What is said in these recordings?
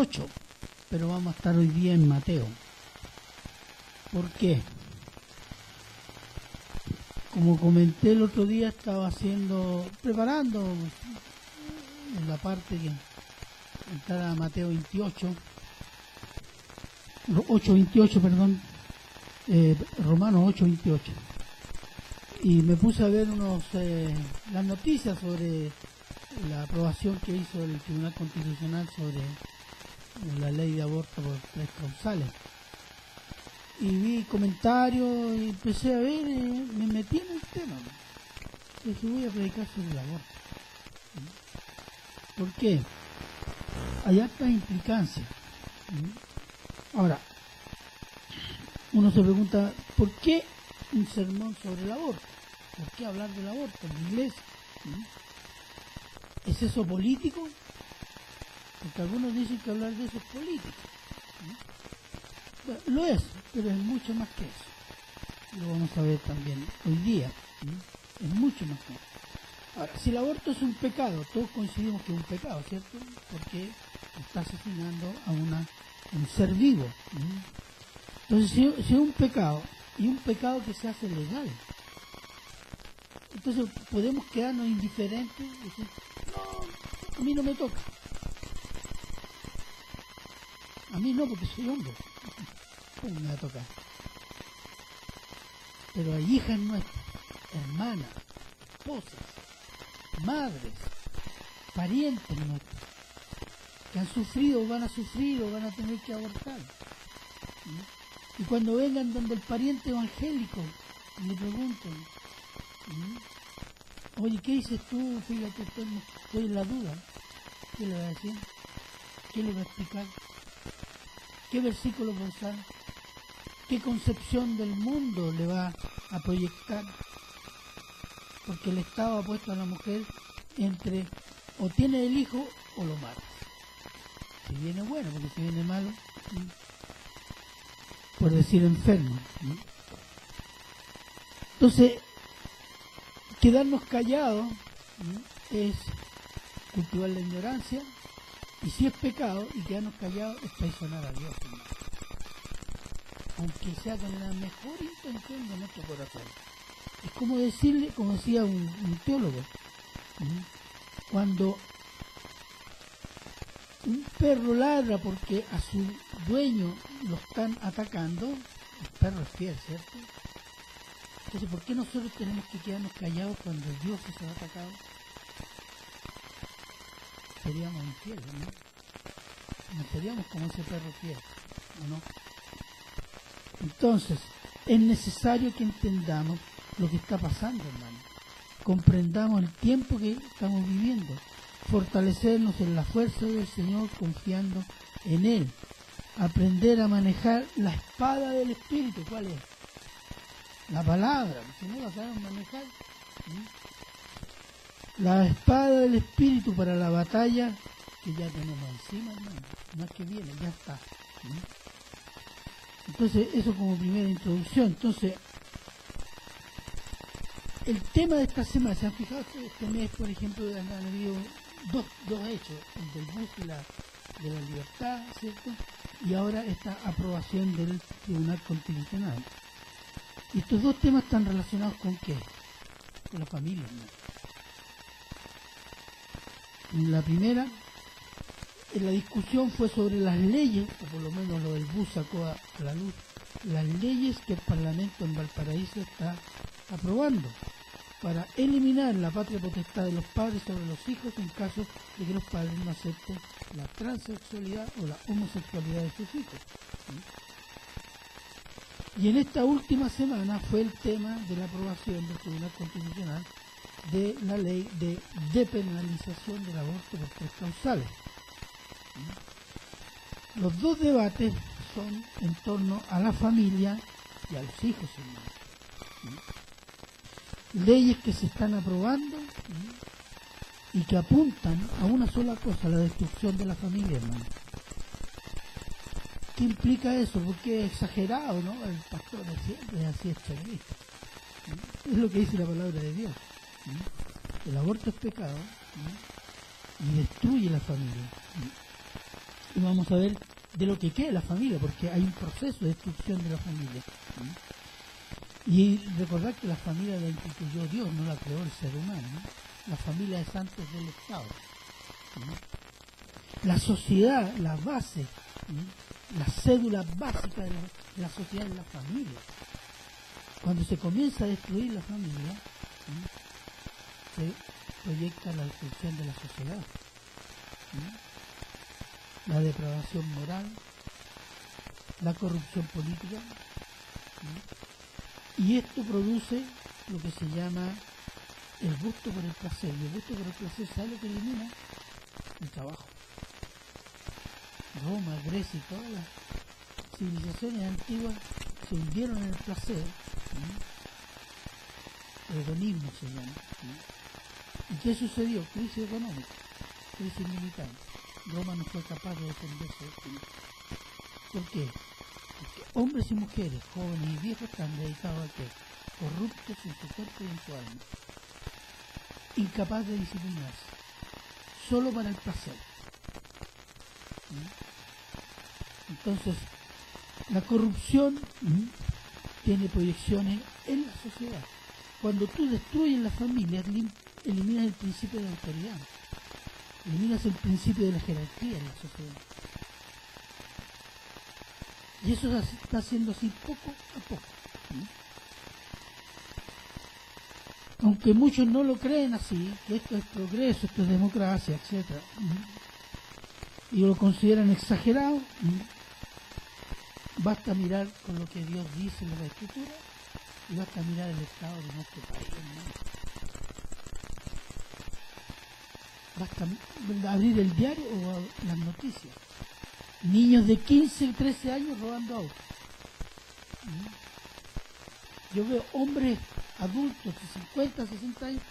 8, pero vamos a estar hoy día en Mateo. ¿Por qué? Como comenté el otro día, estaba preparando en la parte que entrara Mateo 28, 8:28, perdón, Romanos 8:28. Y me puse a ver las noticias sobre la aprobación que hizo el Tribunal Constitucional sobre la ley de aborto por 3 causales. Y vi comentarios y empecé a ver, me metí en el tema. Dije, voy a predicar sobre el aborto. ¿Por qué? Hay hartas implicancias. Ahora, uno se pregunta, ¿por qué un sermón sobre el aborto? ¿Por qué hablar del aborto en la iglesia? ¿Es eso político? Porque algunos dicen que hablar de eso es político. Bueno, lo es, pero es mucho más que eso. Lo vamos a ver también hoy día. Es mucho más que eso. Ahora, si el aborto es un pecado, todos coincidimos que es un pecado, ¿cierto? Porque está asesinando a un ser vivo. Entonces, si es un pecado, y un pecado que se hace legal, entonces podemos quedarnos indiferentes y decir, no, a mí no me toca. A mí no, porque soy hombre. ¿Cómo me va a tocar? Pero hay hijas nuestras, hermanas, esposas, madres, parientes nuestros, que han sufrido, van a sufrir o van a tener que abortar. Y cuando vengan donde el pariente evangélico y le pregunten, oye, ¿qué dices tú? Fíjate, estoy en la duda. ¿Qué le va a decir? ¿Qué le va a explicar? ¿Qué versículo pensar? ¿Qué concepción del mundo le va a proyectar? Porque el Estado ha puesto a la mujer entre o tiene el hijo o lo mata. Si viene bueno, porque si viene malo, por decir enfermo. Entonces, quedarnos callados es cultivar la ignorancia, y si es pecado, y quedarnos callados es traicionar a Dios, aunque sea con la mejor intención de nuestro corazón. Es como decirle, como decía un teólogo, cuando un perro ladra porque a su dueño lo están atacando, el perro es fiel, ¿cierto? Entonces, ¿por qué nosotros tenemos que quedarnos callados cuando Dios es atacado? Seríamos infieles, ¿no? No seríamos como ese perro fiel, ¿o no? Entonces, es necesario que entendamos lo que está pasando, hermano. Comprendamos el tiempo que estamos viviendo. Fortalecernos en la fuerza del Señor confiando en Él. Aprender a manejar la espada del Espíritu. ¿Cuál es? La palabra. Si no la sabemos manejar. La espada del Espíritu para la batalla que ya tenemos encima, hermano. No es que viene, ya está. Entonces, eso como primera introducción. Entonces, el tema de esta semana, ¿se han fijado? Este mes, por ejemplo, han habido dos hechos, el del bus de la libertad, ¿cierto? Y ahora esta aprobación del Tribunal Constitucional. Y estos dos temas están relacionados con ¿qué? Con la familia, ¿no? La primera, la discusión fue sobre las leyes, o por lo menos lo del bus sacó a la luz, las leyes que el Parlamento en Valparaíso está aprobando para eliminar la patria potestad de los padres sobre los hijos en caso de que los padres no acepten la transexualidad o la homosexualidad de sus hijos. Y en esta última semana fue el tema de la aprobación del Tribunal Constitucional de la ley de depenalización del aborto por 3 causales. Los dos debates son en torno a la familia y a los hijos, hermano. Leyes que se están aprobando y que apuntan a una sola cosa, la destrucción de la familia, hermano. ¿Qué implica eso? Porque es exagerado, ¿no? El pastor siempre es así extremista. Es lo que dice la palabra de Dios. El aborto es pecado y destruye la familia. y vamos a ver de lo que queda la familia, porque hay un proceso de destrucción de la familia. Y recordar que la familia la instituyó Dios, no la creó el ser humano, ¿no? La familia es antes del Estado, ¿no? La sociedad, la base, ¿no? La cédula básica de la sociedad es la familia. Cuando se comienza a destruir la familia, ¿no? Se proyecta la destrucción de la sociedad, ¿no? La depravación moral, la corrupción política, ¿no? Y esto produce lo que se llama el gusto por el placer. Y el gusto por el placer, ¿sabe lo que elimina? El trabajo. Roma, Grecia y todas las civilizaciones antiguas se hundieron en el placer, ¿no? El hedonismo se llama, ¿no? ¿Y qué sucedió? Crisis económica, crisis militar. Roma no fue capaz de defenderse. ¿Por qué? Porque hombres y mujeres, jóvenes y viejos, están dedicados a qué? Corruptos en su cuerpo y en su alma. Incapaz de disciplinarse. Solo para el placer. Entonces, la corrupción tiene proyecciones en la sociedad. Cuando tú destruyes la familia, eliminas el principio de la autoridad. Eliminas el principio de la jerarquía en la sociedad. Y eso se está haciendo así poco a poco. Aunque muchos no lo creen así, que esto es progreso, esto es democracia, etc. Y lo consideran exagerado, basta mirar con lo que Dios dice en la Escritura y basta mirar el estado de nuestro país, ¿no? Basta abrir el diario o las noticias. Niños de 15 y 13 años robando autos. Yo veo hombres adultos de 50, 60 años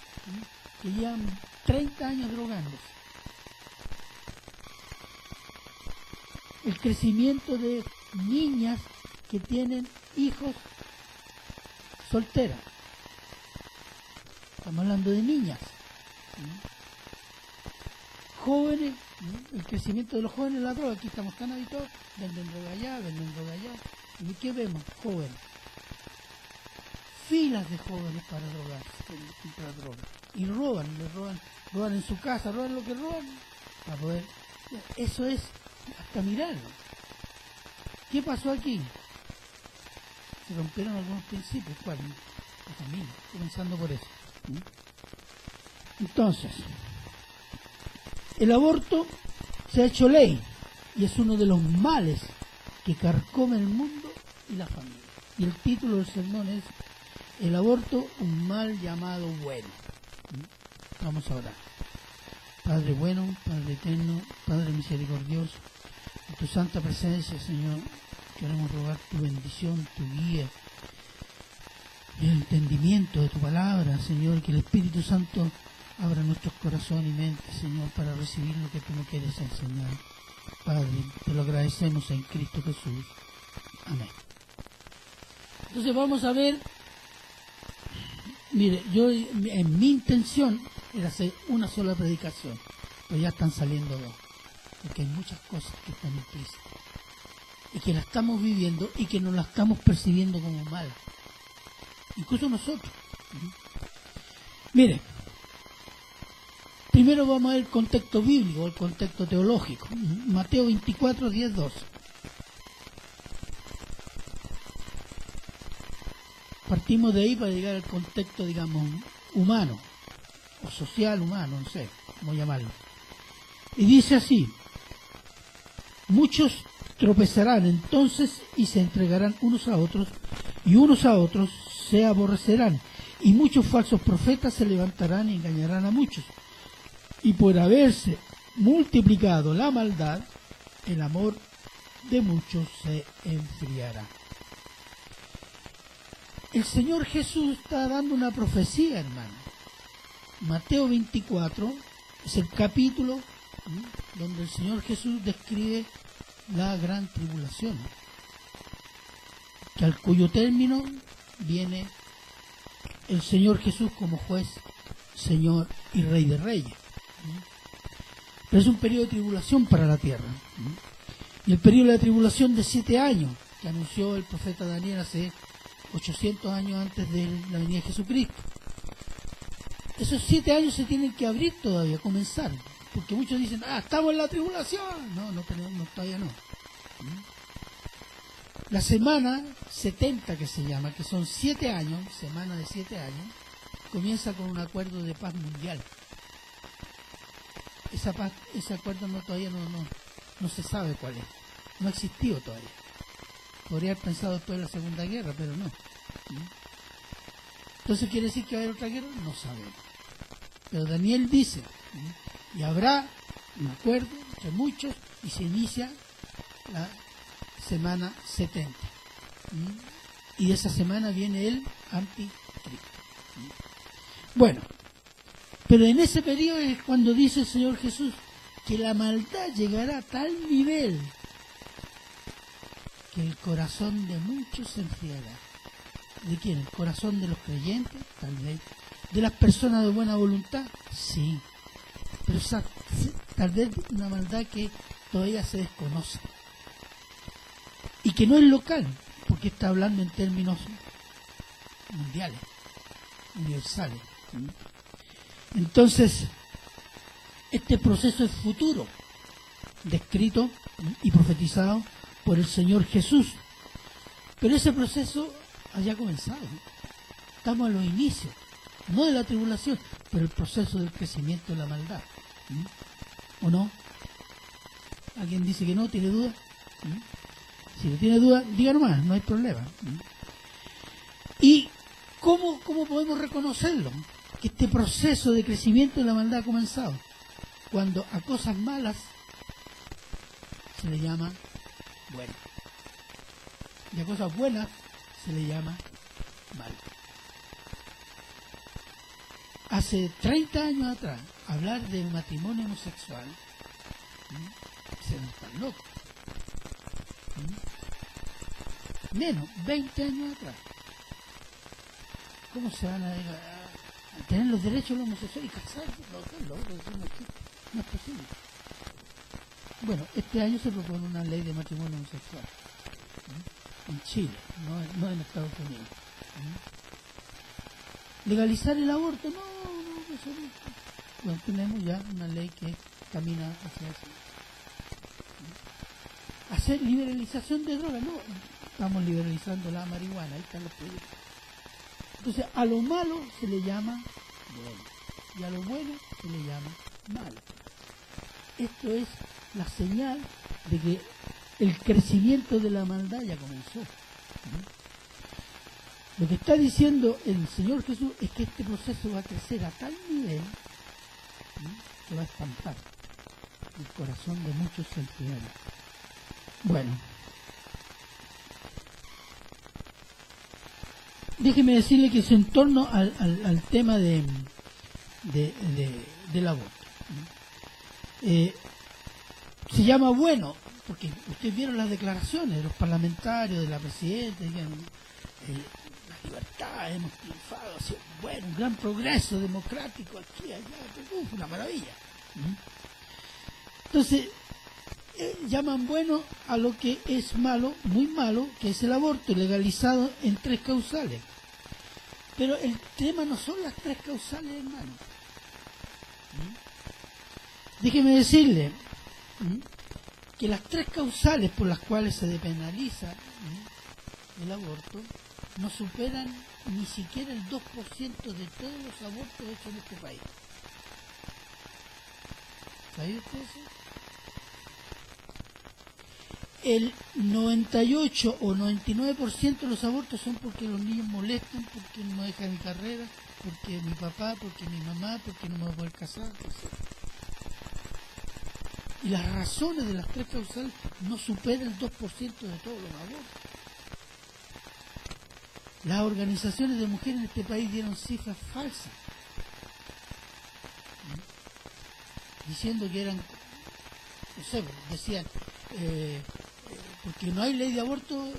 que llevan 30 años drogándose. El crecimiento de niñas que tienen hijos solteras. Estamos hablando de niñas. Jóvenes, el crecimiento de los jóvenes en la droga. Aquí estamos tan habituados, venden droga allá. ¿Y qué vemos? Jóvenes. Filas de jóvenes para drogarse, comprar droga. Y roban en su casa, roban lo que roban para poder. Eso es hasta mirarlo. ¿Qué pasó aquí? Se rompieron algunos principios. ¿Cuál? La familia, comenzando por eso. Entonces, el aborto se ha hecho ley y es uno de los males que carcomen el mundo y la familia. Y el título del sermón es el aborto, un mal llamado bueno. Vamos a orar. Padre bueno, Padre eterno, Padre misericordioso, en tu santa presencia, Señor, queremos rogar tu bendición, tu guía, el entendimiento de tu palabra, Señor, que el Espíritu Santo abra nuestros corazones y mentes, Señor, para recibir lo que tú nos quieres enseñar. Padre, te lo agradecemos en Cristo Jesús. Amén. Entonces vamos a ver, mire, yo en mi intención era hacer una sola predicación, pero ya están saliendo dos, porque hay muchas cosas que están implícitas y que las estamos viviendo y que no las estamos percibiendo como mal, incluso nosotros. Mire, primero vamos a ver el contexto bíblico, el contexto teológico. Mateo 24, 10, 12. Partimos de ahí para llegar al contexto, digamos, humano, o social humano, no sé cómo llamarlo. Y dice así: muchos tropezarán entonces y se entregarán unos a otros, y unos a otros se aborrecerán, y muchos falsos profetas se levantarán y engañarán a muchos. Y por haberse multiplicado la maldad, el amor de muchos se enfriará. El Señor Jesús está dando una profecía, hermano. Mateo 24 es el capítulo donde el Señor Jesús describe la gran tribulación, que al cuyo término viene el Señor Jesús como juez, Señor y Rey de Reyes. Pero es un periodo de tribulación para la tierra. Y el periodo de la tribulación de 7 años, que anunció el profeta Daniel hace 800 años antes de la venida de Jesucristo. Esos 7 años se tienen que abrir todavía, comenzar. Porque muchos dicen, estamos en la tribulación. No, todavía no. La semana 70 que se llama, que son 7 años, semana de 7 años, comienza con un acuerdo de paz mundial. Ese acuerdo todavía no se sabe cuál es. No ha existido todavía. Podría haber pensado después de la Segunda Guerra, pero no. Entonces, ¿quiere decir que va a haber otra guerra? No sabemos. Pero Daniel dice, y habrá un acuerdo entre muchos y se inicia la semana 70. Y de esa semana viene el anticristo. Bueno, pero en ese periodo es cuando dice el Señor Jesús que la maldad llegará a tal nivel que el corazón de muchos se enfriará. ¿De quién? ¿El corazón de los creyentes? Tal vez. ¿De las personas de buena voluntad? Sí. Pero tal vez una maldad que todavía se desconoce. Y que no es local, porque está hablando en términos mundiales, universales. Entonces, este proceso es futuro, descrito y profetizado por el Señor Jesús. Pero ese proceso haya comenzado. Estamos a los inicios, no de la tribulación, pero el proceso del crecimiento de la maldad. ¿O no? ¿Alguien dice que no? ¿Tiene duda? Si no tiene duda, diga nomás, no hay problema. ¿Y cómo podemos reconocerlo? Que este proceso de crecimiento de la maldad ha comenzado. Cuando a cosas malas se le llama bueno. Y a cosas buenas se le llama mal. Hace 30 años atrás, hablar de matrimonio homosexual, se nos está loco. Menos, 20 años atrás. ¿Cómo se van a tener los derechos de los homosexuales y casarse? No es posible. Bueno, este año se propone una ley de matrimonio homosexual. En Chile, no en Estados Unidos. ¿Legalizar el aborto? No, eso no. Bueno, tenemos ya una ley que camina hacia eso. Hacer liberalización de drogas, no. Estamos liberalizando la marihuana, ahí están los proyectos. Entonces, a lo malo se le llama bueno, y a lo bueno se le llama malo. Esto es la señal de que el crecimiento de la maldad ya comenzó. Lo que está diciendo el Señor Jesús es que este proceso va a crecer a tal nivel que va a espantar el corazón de muchos cristianos. Bueno, déjeme decirle que es en torno al tema del aborto. Se llama bueno, porque ustedes vieron las declaraciones de los parlamentarios, de la presidenta, la libertad, hemos triunfado, ha sido bueno, un gran progreso democrático aquí, allá, una maravilla. Entonces, llaman bueno a lo que es malo, muy malo, que es el aborto, legalizado en 3 causales. Pero el tema no son las 3 causales, hermano. Déjeme decirle que las 3 causales por las cuales se depenaliza el aborto no superan ni siquiera el 2% de todos los abortos hechos en este país. ¿Sabe usted eso? El 98 o 99% de los abortos son porque los niños molestan, porque no dejan mi carrera, porque mi papá, porque mi mamá, porque no me voy a poder casar, etc. Y las razones de las 3 causales no superan el 2% de todos los abortos. Las organizaciones de mujeres en este país dieron cifras falsas, diciendo que eran, no sé, decían, porque no hay ley de aborto,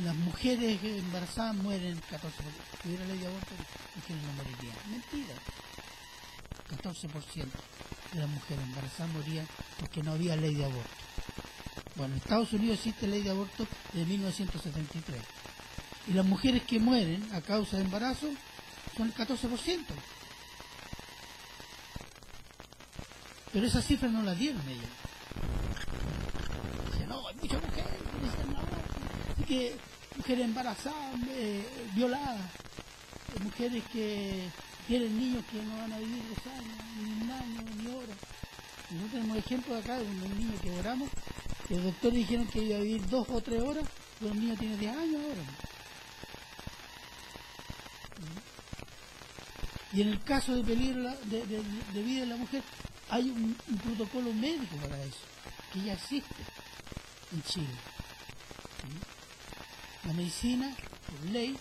las mujeres embarazadas mueren 14%. Si hubiera ley de aborto, las mujeres no morirían. Mentira. 14%. de las mujeres embarazadas morían porque no había ley de aborto. Bueno, en Estados Unidos existe ley de aborto de 1973. Y las mujeres que mueren a causa de embarazo son el 14%. Pero esa cifra no la dieron ellos. Dicen, no, hay muchas mujeres que necesitan aborto. Así que mujeres embarazadas, violadas, mujeres que tienen niños que no van a vivir 2 años, ni 1 año, ni horas. Nosotros tenemos ejemplo de acá de un niño que oramos, que los doctores dijeron que iba a vivir 2 o 3 horas, pero el niño tiene 10 años ahora. Y en el caso de peligro de vida de la mujer, hay un protocolo médico para eso, que ya existe en Chile. La medicina, por ley,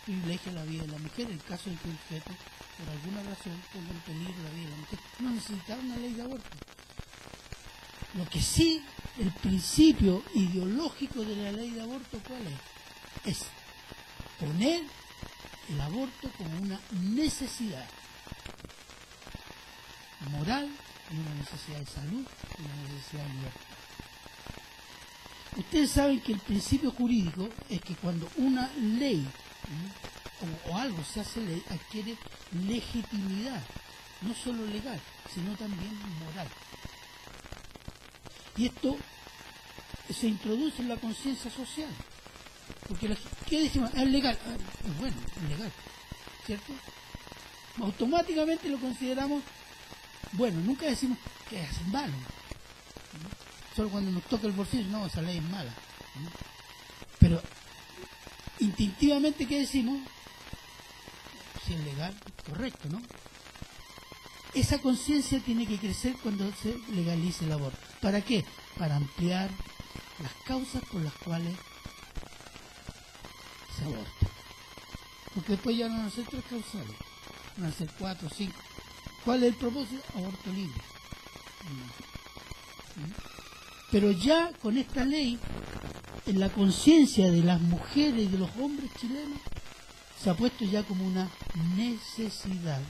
privilegia la vida de la mujer. En el caso de que un feto, por alguna razón, ponga en peligro la vida de la mujer, no necesitaba una ley de aborto. Lo que sí, el principio ideológico de la ley de aborto, ¿cuál es? Es poner el aborto como una necesidad moral y una necesidad de salud y una necesidad de libertad. Ustedes saben que el principio jurídico es que cuando una ley o algo se hace ley, adquiere legitimidad, no solo legal, sino también moral. Y esto se introduce en la conciencia social. Porque ¿qué decimos? Es legal. Bueno, es legal, ¿cierto? Automáticamente lo consideramos bueno. Nunca decimos que es malo. Solo cuando nos toca el bolsillo, no, esa ley es mala. Pero instintivamente, ¿qué decimos? Si es legal, correcto, ¿no? Esa conciencia tiene que crecer cuando se legalice el aborto. ¿Para qué? Para ampliar las causas por las cuales se aborta. Porque después ya no van a ser 3 causales, van a ser 4 o 5. ¿Cuál es el propósito? Aborto libre. Pero ya con esta ley, en la conciencia de las mujeres y de los hombres chilenos, se ha puesto ya como una necesidad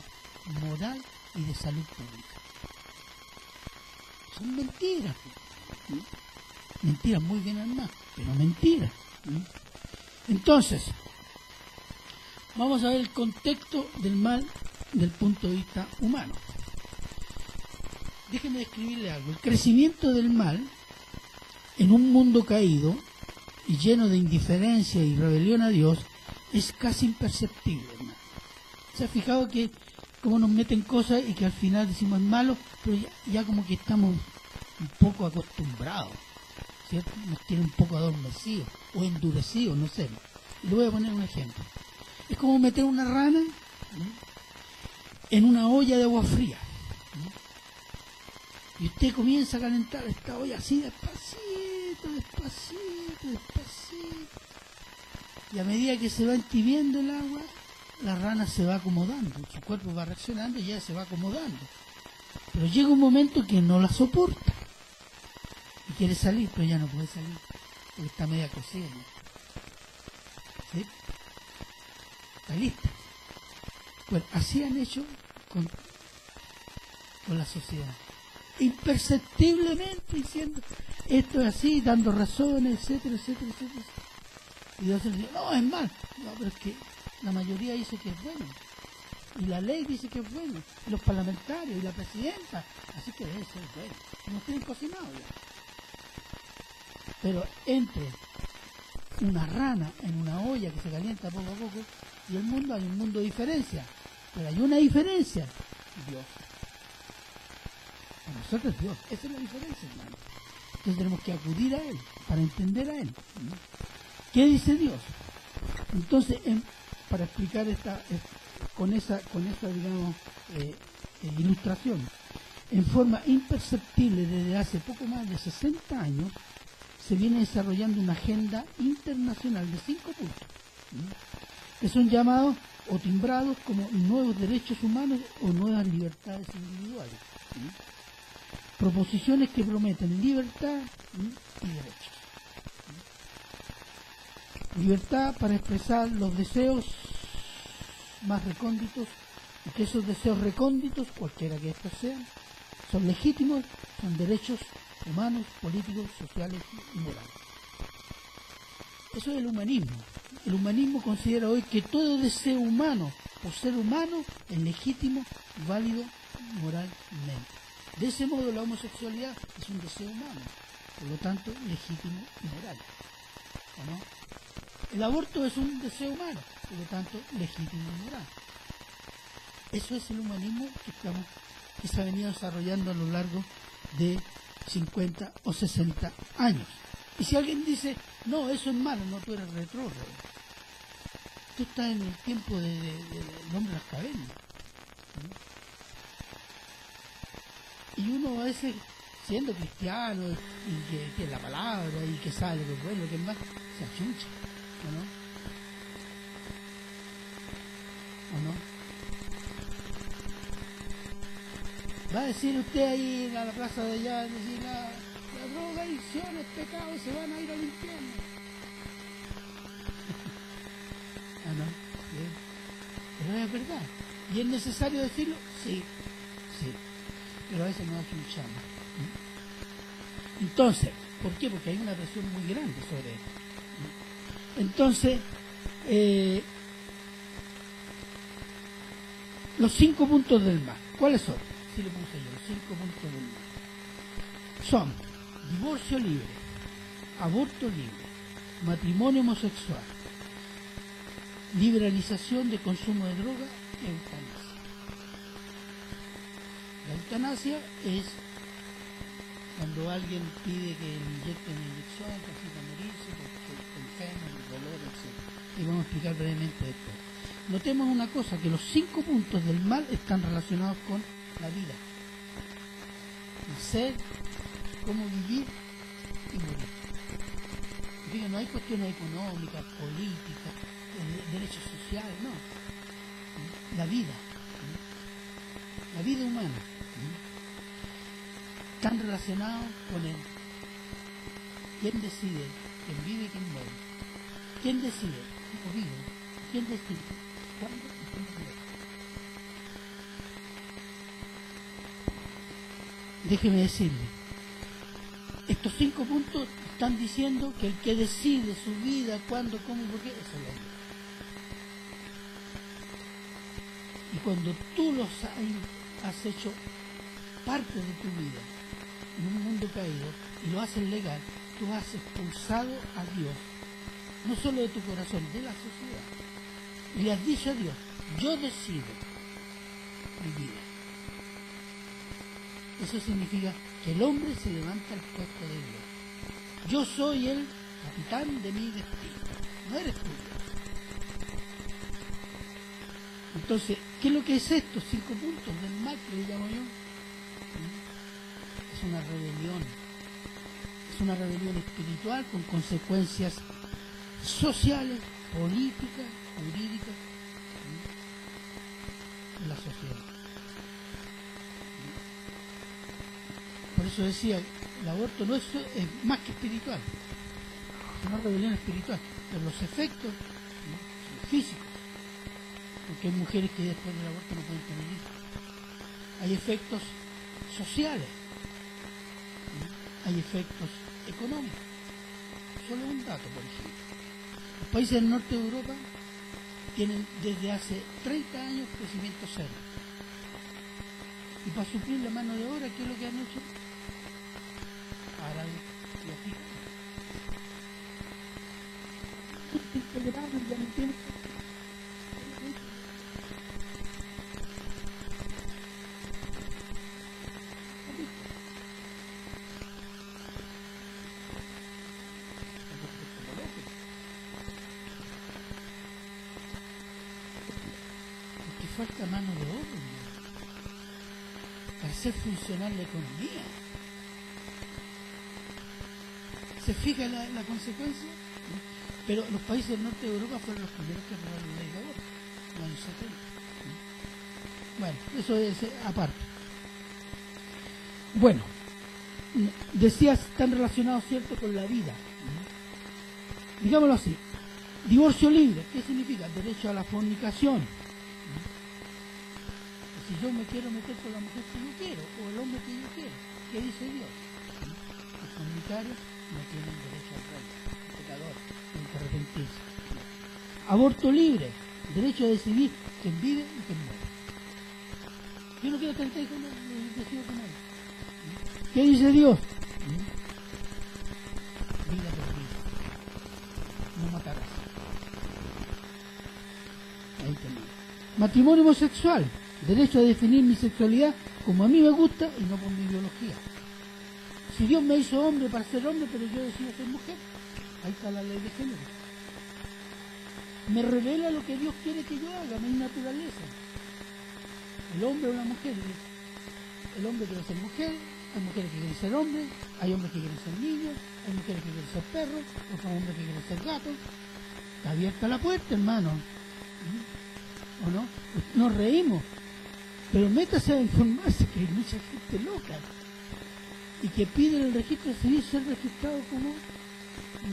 moral y de salud pública. Son mentiras. Mentiras muy bien armadas, pero mentiras. Entonces, vamos a ver el contexto del mal del punto de vista humano. Déjenme describirle algo. El crecimiento del mal en un mundo caído y lleno de indiferencia y rebelión a Dios es casi imperceptible, hermano. ¿Se ha fijado que cómo nos meten cosas y que al final decimos es malo, pero ya como que estamos un poco acostumbrados, ¿cierto? Nos tiene un poco adormecidos o endurecidos, no sé. Le voy a poner un ejemplo. Es como meter una rana en una olla de agua fría. Y usted comienza a calentar esta olla así despacito, despacito, despacito. Y a medida que se va entibiendo el agua, la rana se va acomodando, su cuerpo va reaccionando y ya se va acomodando. Pero llega un momento que no la soporta y quiere salir, pero ya no puede salir porque está media cocida. ¿Sí? Está lista. Bueno, así han hecho con la sociedad. Imperceptiblemente diciendo esto es así, dando razones, etcétera, etcétera, etcétera. Y Dios dice, no, es mal. No, pero es que la mayoría dice que es bueno. Y la ley dice que es bueno. Y los parlamentarios y la presidenta. Así que debe ser bueno. Y nos tienen cocinado ya. Pero entre una rana en una olla que se calienta poco a poco y el mundo, hay un mundo de diferencia. Pero hay una diferencia. Dios. Para nosotros es Dios. Esa es la diferencia, hermano. Entonces tenemos que acudir a Él para entender a Él. ¿Qué dice Dios? Entonces, para explicar con esa digamos, ilustración, en forma imperceptible desde hace poco más de 60 años, se viene desarrollando una agenda internacional de 5 puntos, que son llamados o timbrados como nuevos derechos humanos o nuevas libertades individuales. Proposiciones que prometen libertad y derechos. Libertad para expresar los deseos más recónditos y que esos deseos recónditos, cualquiera que estos sean, son legítimos, son derechos humanos, políticos, sociales y morales. Eso es el humanismo. El humanismo considera hoy que todo deseo humano, por ser humano, es legítimo, válido moralmente. De ese modo la homosexualidad es un deseo humano, por lo tanto legítimo y moral. ¿O no? El aborto es un deseo humano, por lo tanto legítimo y moral. Eso es el humanismo que se ha venido desarrollando a lo largo de 50 o 60 años. Y si alguien dice, no, eso es malo, no, tú eres retrógrado. Tú estás en el tiempo del hombre de las cavernas. ¿Sí? Y uno a veces, siendo cristiano, y que tiene la palabra, y que sabe lo que es bueno, lo que es mal, se achuncha, ¿o no? ¿O no? Va a decir usted ahí a la plaza de allá, decir, la droga, adicción, es pecado, se van a ir al infierno. Ah, no, bien. Pero es verdad. ¿Y es necesario decirlo? Sí, sí. Pero a veces no achunchamos. Entonces, ¿por qué? Porque hay una presión muy grande sobre esto. Entonces, los 5 puntos del mal, ¿cuáles son? Sí le puse yo, los 5 puntos del mal. Son divorcio libre, aborto libre, matrimonio homosexual, liberalización de consumo de droga y eutanasia. La eutanasia es cuando alguien pide que le inyecten una inyección, que así va a morirse, porque está enfermo, el dolor, etc. Y vamos a explicar brevemente esto. Notemos una cosa, que los 5 puntos del mal están relacionados con la vida. Nacer, cómo vivir y morir. Fíjense, no hay cuestiones económicas, políticas, derechos sociales, no. La vida humana, están relacionados con él. ¿Quién decide? ¿Quién vive y quién muere? ¿Quién decide? ¿Cómo vive? ¿Quién decide? ¿Cuándo y quién muere? Déjeme decirle, estos 5 puntos están diciendo que el que decide su vida, cuándo, cómo y por qué, es el hombre. Y cuando tú los has hecho parte de tu vida, en un mundo caído, y lo haces legal, tú has expulsado a Dios, no solo de tu corazón, de la sociedad. Y le has dicho a Dios, yo decido mi vida. Eso significa que el hombre se levanta al puesto de Dios. Yo soy el capitán de mi destino, no eres tú. Entonces, ¿qué es lo que es esto? 5 puntos del mal que le llamo yo. Es una rebelión. Es una rebelión espiritual con consecuencias sociales, políticas, jurídicas en la sociedad. Por eso decía, el aborto no es más que espiritual, es una rebelión espiritual, pero los efectos son físicos, porque hay mujeres que después del aborto no pueden tener hijos. Hay efectos sociales, hay efectos económicos. Solo un dato, por ejemplo. Los países del norte de Europa tienen desde hace 30 años crecimiento cero. Y para suplir la mano de obra, ¿qué es lo que han hecho? Árabes y africanos. Porque falta mano de obra para hacer funcionar la economía. ¿Se fija la consecuencia? Pero los países del norte de Europa fueron los primeros que aprobaron la ley de aborto, en los años 70. Bueno, eso es aparte. Bueno, decías, están relacionados, ¿cierto?, con la vida. Digámoslo así. Divorcio libre, ¿qué significa? Derecho a la fornicación. Si yo me quiero meter con la mujer que yo quiero, o el hombre que yo quiero, ¿qué dice Dios? Los comunitarios no tienen derecho al rey, el pecador, tienen que arrepentirse. Aborto libre, derecho a decidir quién vive y quién muere. Yo no quiero tener hijos, decido que muere. ¿Qué dice Dios? Vida por vida. No matarás. Ahí tenemos. Matrimonio homosexual, derecho a definir mi sexualidad como a mí me gusta y no por mi biología. Si Dios me hizo hombre para ser hombre, pero yo decido ser mujer, ahí está la ley de género. Me revela lo que Dios quiere que yo haga, mi naturaleza. El hombre o la mujer. El hombre quiere ser mujer, hay mujeres que quieren ser hombres, hay hombres que quieren ser niños, hay mujeres que quieren ser perros, otros hombres que quieren ser gatos. Está abierta la puerta, hermano. ¿O no? Nos reímos. Pero métase a informarse que hay mucha gente loca y que pide en el registro civil ser registrado como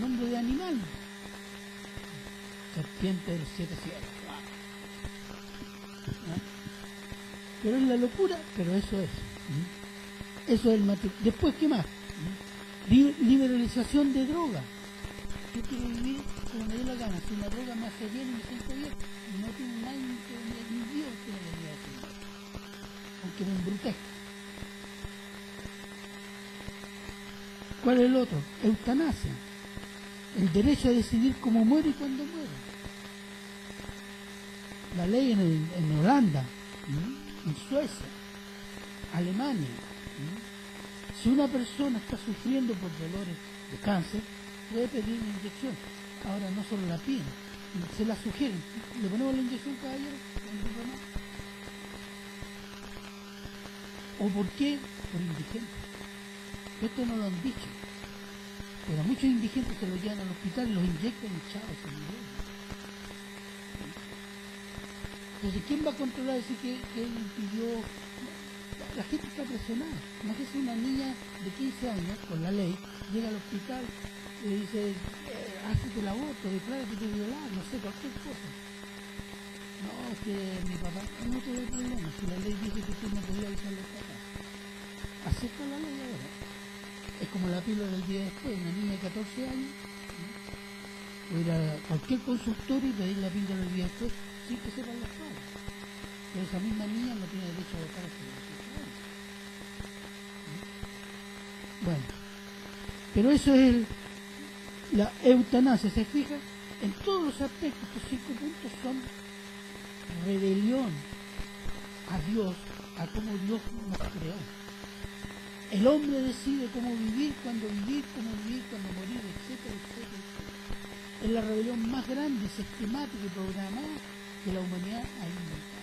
nombre de animal. Serpiente de los 7 cielos. ¿No? Pero es la locura, pero eso es. Eso es el matrimonio. Después, ¿qué más? Liberalización de droga. Yo quiero vivir como me dé la gana. Si la droga me hace bien y me siento bien, y no tiene nadie ni Dios que me lo diga así. Aunque me embrutezca. ¿Cuál es el otro? Eutanasia. El derecho a decidir cómo muere y cuándo muere. La ley en Holanda, en Suecia, Alemania. Si una persona está sufriendo por dolores de cáncer, puede pedir una inyección. Ahora no solo la piden, se la sugieren. ¿Le ponemos la inyección, caballero? ¿O por qué? Por indigentes. Esto no lo han dicho. Pero muchos indigentes se los llevan al hospital y los inyectan y chao, se murieron. Entonces, ¿quién va a controlar decir que él pidió? La gente está presionada. Imagínese una niña de 15 años, con la ley, llega al hospital y le dice, hazte el aborto, declara que te violar, no sé, cualquier cosa. No, es que mi papá, no te doy problema, si la ley dice que tú no podías avisar a los papás. Acepta la ley ahora. Es como la píldora del día después, una niña de 14 años, puede ir a cualquier consultorio y pedir la píldora del día después sin que sepan los padres. Pero esa misma niña no tiene derecho a votar a su hijo. Bueno, pero eso es la eutanasia, ¿se fija? En todos los aspectos, estos 5 puntos son rebelión a Dios, a cómo Dios nos creó. El hombre decide cómo vivir, cuándo vivir, cómo morir, etcétera, etcétera, etcétera. Es la rebelión más grande, sistemática y programada que la humanidad ha inventado.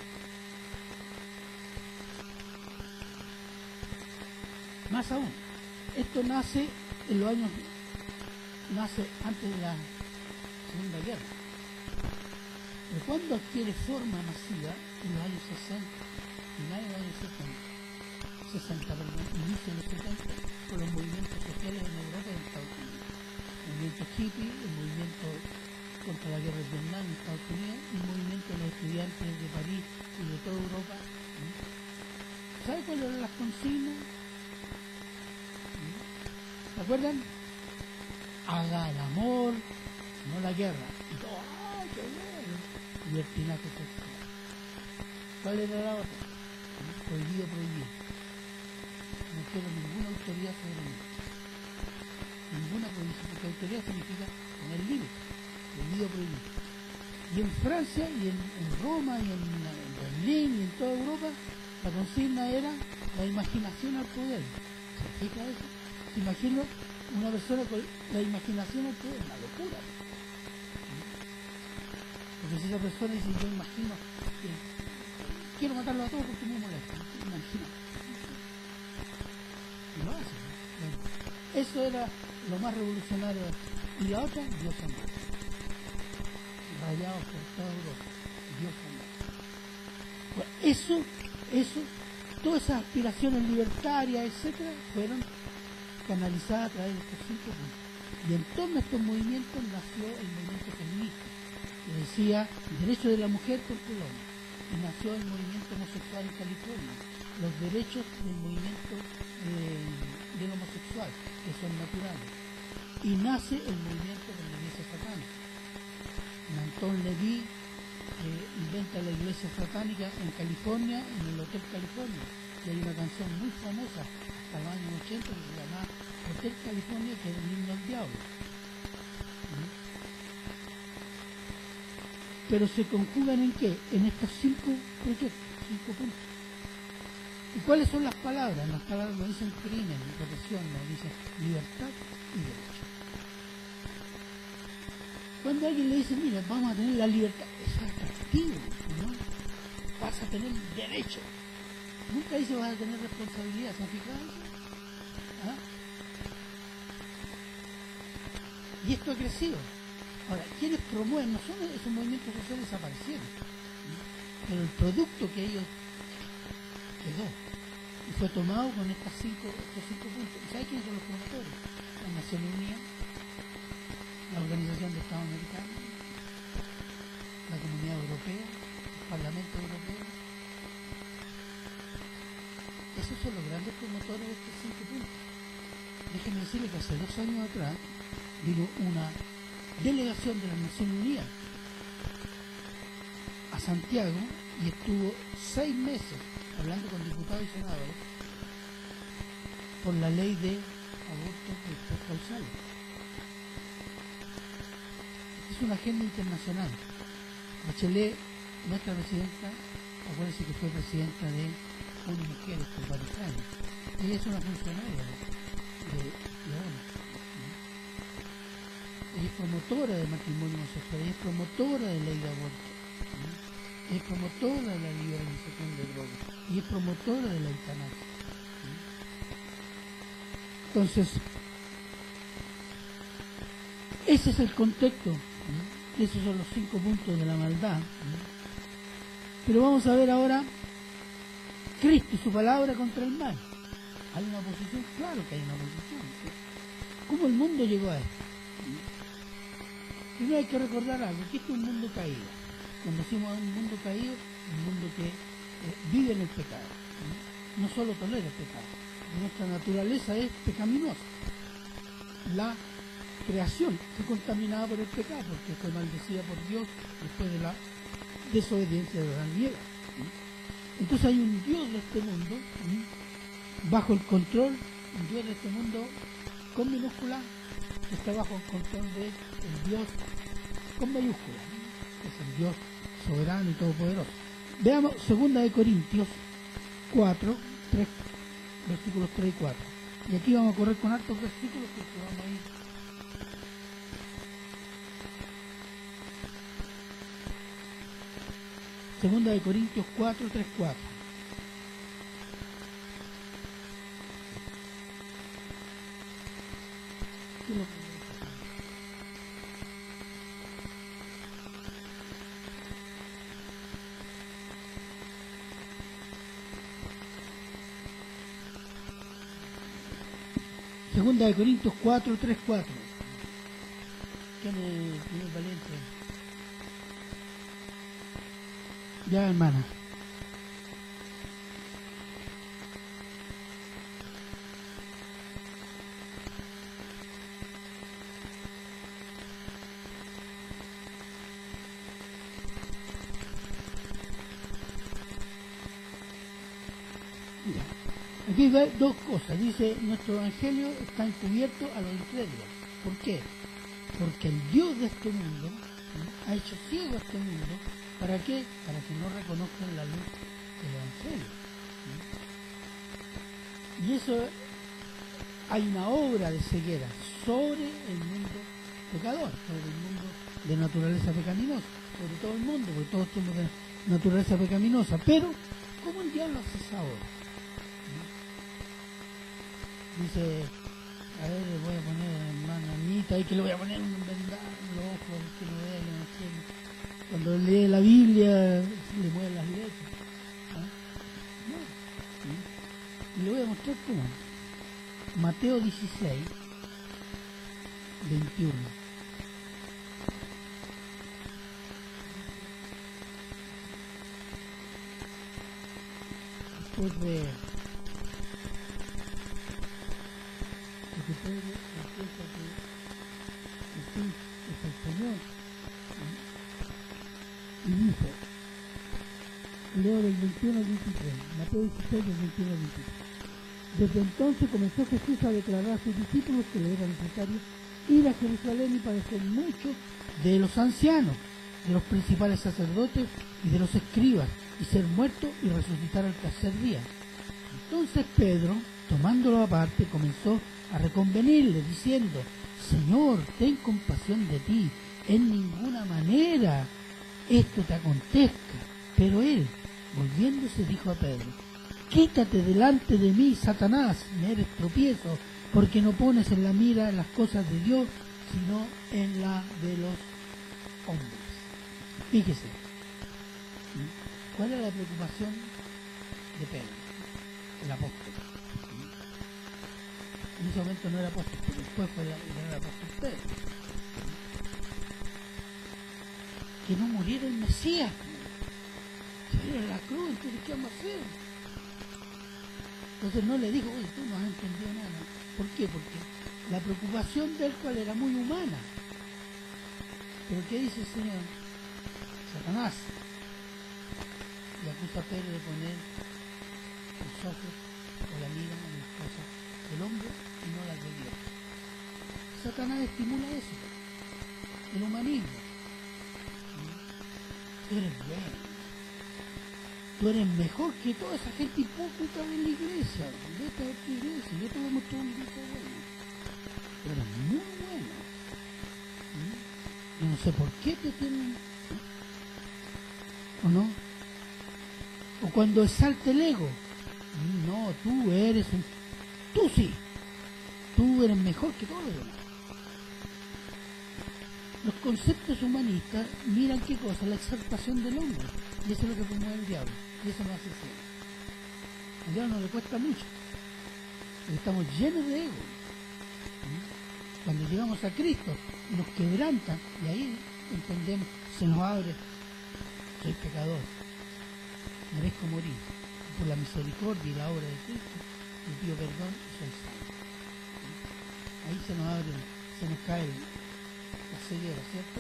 Más aún, esto nace en los años, nace antes de la Segunda Guerra. Pero cuando adquiere forma masiva, en los años 60, finales de los años 60, inicio de los 70, con los movimientos sociales en Europa y en Estados Unidos. El movimiento hippie, el movimiento contra la guerra de Vietnam en Estados Unidos, y el movimiento de los estudiantes de París y de toda Europa. ¿Sabe cuáles eran las consignas? ¿Se acuerdan? Haga el amor, no la guerra. Y todo, ¡ay, qué bueno! Libertinaje sexual. ¿Cuál era la otra? Prohibido, prohibido. No quiero ninguna autoridad sobre mí. Ninguna prohibición, porque autoridad significa poner límites. Prohibido, prohibido. Y en Francia, y en Roma, y en Berlín, y en toda Europa, la consigna era la imaginación al poder. ¿Se fija eso? ¿Se imagina una persona con la imaginación al poder? Una locura. Porque si esa persona dice, yo imagino que quiero matarlo a todos porque me molesta. Imagina. Y lo hace. Bueno, eso era lo más revolucionario. Y la otra, Dios amor. Rayados por toda Europa. Dios amor. Bueno, eso, todas esas aspiraciones libertarias, etcétera, fueron canalizadas a través de estos 5 puntos. Y en torno a estos movimientos nació el movimiento feminista, que decía derecho de la mujer contra el hombre. nació el movimiento homosexual en California, los derechos del movimiento del homosexual, que son naturales, y nace el movimiento de la iglesia satánica. Antón Levy inventa la iglesia satánica en California, en el Hotel California, y hay una canción muy famosa hasta los años 80 que se llama Hotel California, que es el himno al diablo. Pero se conjugan ¿en qué? En estos 5 proyectos, 5 puntos. ¿Y cuáles son las palabras? Las palabras nos dicen crimen, protección, nos dicen libertad y derecho. Cuando alguien le dice, mira, vamos a tener la libertad, es atractivo, ¿no? Vas a tener derecho. Nunca dice vas a tener responsabilidad, ¿se han fijado? ¿Ah? Y esto ha crecido. Ahora, ¿quiénes promueven? No son esos movimientos sociales desaparecieron, ¿no? Pero el producto que ellos quedó y fue tomado con estos 5 puntos. ¿Sabes quiénes son los promotores? Las Naciones Unidas, la Organización de Estados Americanos, la Comunidad Europea, el Parlamento Europeo. Esos son los grandes promotores de estos 5 puntos. Déjenme decirles que hace 2 años atrás vino una delegación de las Naciones Unidas a Santiago y estuvo 6 meses hablando con diputados y senadores por la ley de abortos causales. Es una agenda internacional. Bachelet, nuestra presidenta, acuérdense que fue presidenta de ONU Mujeres por varios años. Ella es una funcionaria de ONU. Ella es promotora del matrimonio homosexual, ella es promotora de ley de aborto, ella es promotora de la liberalización de drogas y es promotora de la eutanasia. Entonces, ese es el contexto. Esos son los 5 puntos de la maldad. Pero vamos a ver ahora Cristo y su palabra contra el mal. ¿Hay una oposición? Claro que hay una oposición. ¿Cómo el mundo llegó a esto? Primero hay que recordar algo, que este es un mundo caído. Cuando decimos un mundo caído, un mundo que vive en el pecado. No solo tolera el pecado. Nuestra naturaleza es pecaminosa. La creación fue contaminada por el pecado, porque fue maldecida por Dios después de la desobediencia de Adán y Eva. Entonces hay un Dios de este mundo, bajo el control, un Dios de este mundo con minúscula, que está bajo el control del Dios con mayúscula, que es el Dios soberano y todopoderoso. Veamos 2 Corintios 4, 3, versículos 3 y 4. Y aquí vamos a correr con hartos versículos porque vamos a ir. Segunda de Corintios 4, 3, 4. ¿Qué es lo que... Segunda de Corintios 4, 3, 4. ¿Quién es valiente? Ya, hermana. Aquí hay 2 cosas. Dice, nuestro evangelio está encubierto a los incrédulos. ¿Por qué? Porque el Dios de este mundo ha hecho ciego a este mundo. ¿Para qué? Para que no reconozcan la luz del evangelio. Y eso, hay una obra de ceguera sobre el mundo pecador, sobre el mundo de naturaleza pecaminosa, sobre todo el mundo, porque todos tenemos de naturaleza pecaminosa. Pero, ¿cómo el diablo hace esa obra? Dice, a ver, le voy a poner a hermana Anita, y que le voy a poner un vendado en los ojos, que lo vea el evangelio. Cuando lee la Biblia, le mueven las letras. ¿Ah? No. Y le voy a mostrar cómo. Mateo 16, 21. después de que Pedro empieza que Jesús es el Señor, y dice, leo del 21 al 23, Mateo 16 del 21 al 23. Desde entonces comenzó Jesús a declarar a sus discípulos que le era necesario ir a Jerusalén y padecer mucho de los ancianos, de los principales sacerdotes y de los escribas, y ser muerto y resucitar al tercer día. Entonces Pedro, tomándolo aparte, comenzó a reconvenirle, diciendo, Señor, ten compasión de ti, en ninguna manera esto te acontezca. Pero él, volviéndose, dijo a Pedro, quítate delante de mí, Satanás, me eres tropiezo, porque no pones en la mira las cosas de Dios, sino en la de los hombres. Fíjese, ¿cuál era la preocupación de Pedro, el apóstol? En ese momento no era apóstol, pero después fue el apóstol Pedro. Que no muriera el Mesías, se muriera en la cruz, entonces ¿qué vamos a hacer? Entonces no le dijo, oye, tú no has entendido nada. ¿Por qué? Porque la preocupación del cual era muy humana. Pero ¿qué dice el Señor? Satanás le acusa a Pedro de poner los ojos o la mira en las cosas del hombre y no las de Dios. Satanás estimula eso, el humanismo. Tú eres bueno, tú eres mejor que toda esa gente hipócrita de la iglesia. Vete a tu iglesia, yo te voy a mostrar una iglesia buena. Tú eres muy bueno. Yo no sé por qué te tienen, ¿o no? O cuando exalta el ego, no, tú eres un... Tú sí, tú eres mejor que todos los demás. Los conceptos humanistas miran qué cosa, la exaltación del hombre, y eso es lo que promueve el diablo, y eso no hace cielo. Al diablo no le cuesta mucho, porque estamos llenos de ego. Cuando llegamos a Cristo, nos quebrantan, y ahí entendemos, se nos abre, soy pecador, merezco morir, por la misericordia y la obra de Cristo, le pido perdón y soy salvo. Ahí se nos abre, se nos cae la ceguera, ¿cierto?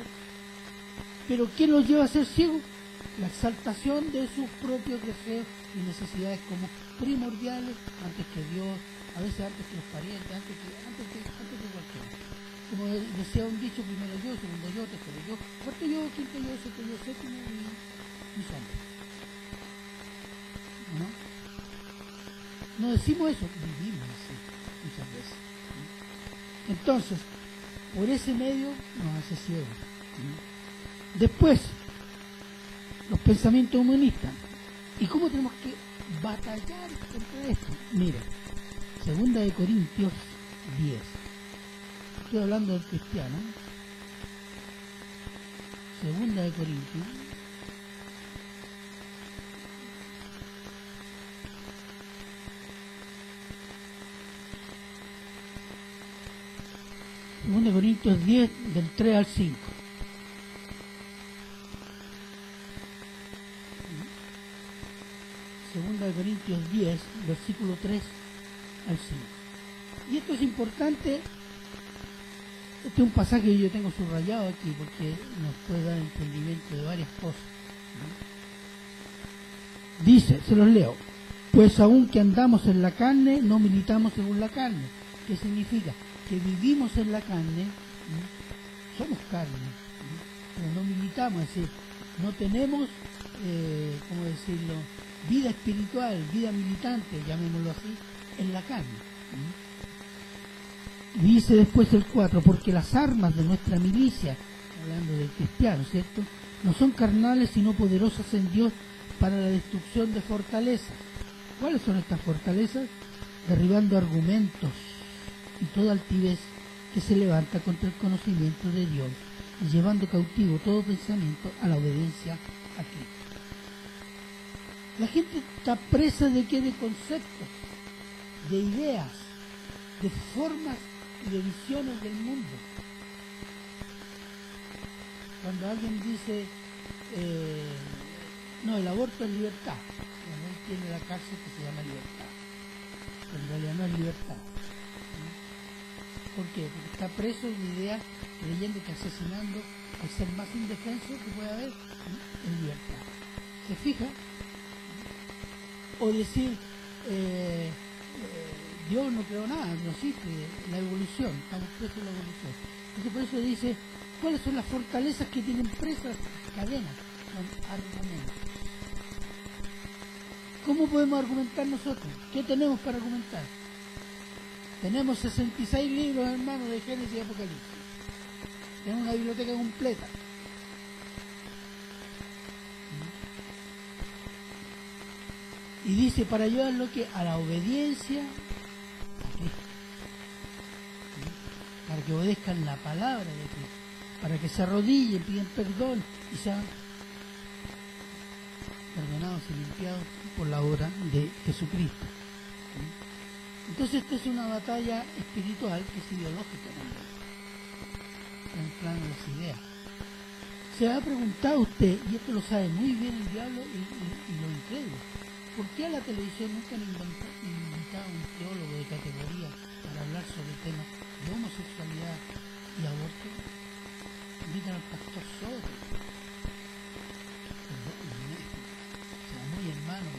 Pero ¿qué nos lleva a ser ciegos? La exaltación de sus propios deseos y necesidades como primordiales antes que Dios, a veces antes que los parientes, antes que cualquiera. Como decía un dicho, primero yo, segundo yo, tercero yo, cuarto yo, quinto yo, sexto yo, séptimo y sombra. ¿No? No decimos eso, vivimos así muchas veces. Entonces, por ese medio nos hace ciegos. Después, los pensamientos humanistas. ¿Y cómo tenemos que batallar contra esto? Mira, 2 de Corintios 10. Estoy hablando del cristiano. 2 de Corintios. Segunda de Corintios 10, del 3 al 5. Segunda de Corintios 10, versículo 3 al 5. Y esto es importante. Este es un pasaje que yo tengo subrayado aquí porque nos puede dar entendimiento de varias cosas. Dice, se los leo. Pues aunque andamos en la carne, no militamos según la carne. ¿Qué significa? Que vivimos en la carne, somos carne, pero no militamos, es decir, no tenemos, ¿cómo decirlo?, vida espiritual, vida militante, llamémoslo así, en la carne. Dice después el 4, porque las armas de nuestra milicia, hablando del cristiano, ¿cierto?, no son carnales sino poderosas en Dios para la destrucción de fortalezas. ¿Cuáles son estas fortalezas? Derribando argumentos y toda altivez que se levanta contra el conocimiento de Dios y llevando cautivo todo pensamiento a la obediencia a Cristo. La gente está presa de qué, de conceptos, de ideas, de formas y de visiones del mundo. Cuando alguien dice, no, el aborto es libertad, tiene la cárcel que se llama libertad. Pero en realidad no es libertad. ¿Por qué? Porque está preso en la idea, creyendo que asesinando al ser más indefenso que puede haber en libertad. ¿Se fija? O decir, Dios no creó nada, no existe, la evolución, estamos presos en la evolución. Entonces por eso dice, ¿cuáles son las fortalezas que tienen presas cadenas? Son argumentos. ¿Cómo podemos argumentar nosotros? ¿Qué tenemos para argumentar? Tenemos 66 libros, hermanos, de Génesis y Apocalipsis. Tenemos una biblioteca completa. Y dice, para ayudarlo que a la obediencia a Cristo. Para que obedezcan la palabra de Cristo. Para que se arrodillen, piden perdón y sean perdonados y limpiados por la obra de Jesucristo. Entonces esta es una batalla espiritual que es ideológica también, en el plano de las ideas. Se ha preguntado usted, y esto lo sabe muy bien el diablo y lo incrédulo, ¿por qué a la televisión nunca han invitado a un teólogo de categoría para hablar sobre temas de homosexualidad y aborto? Invitan al pastor Soto, sea muy hermano,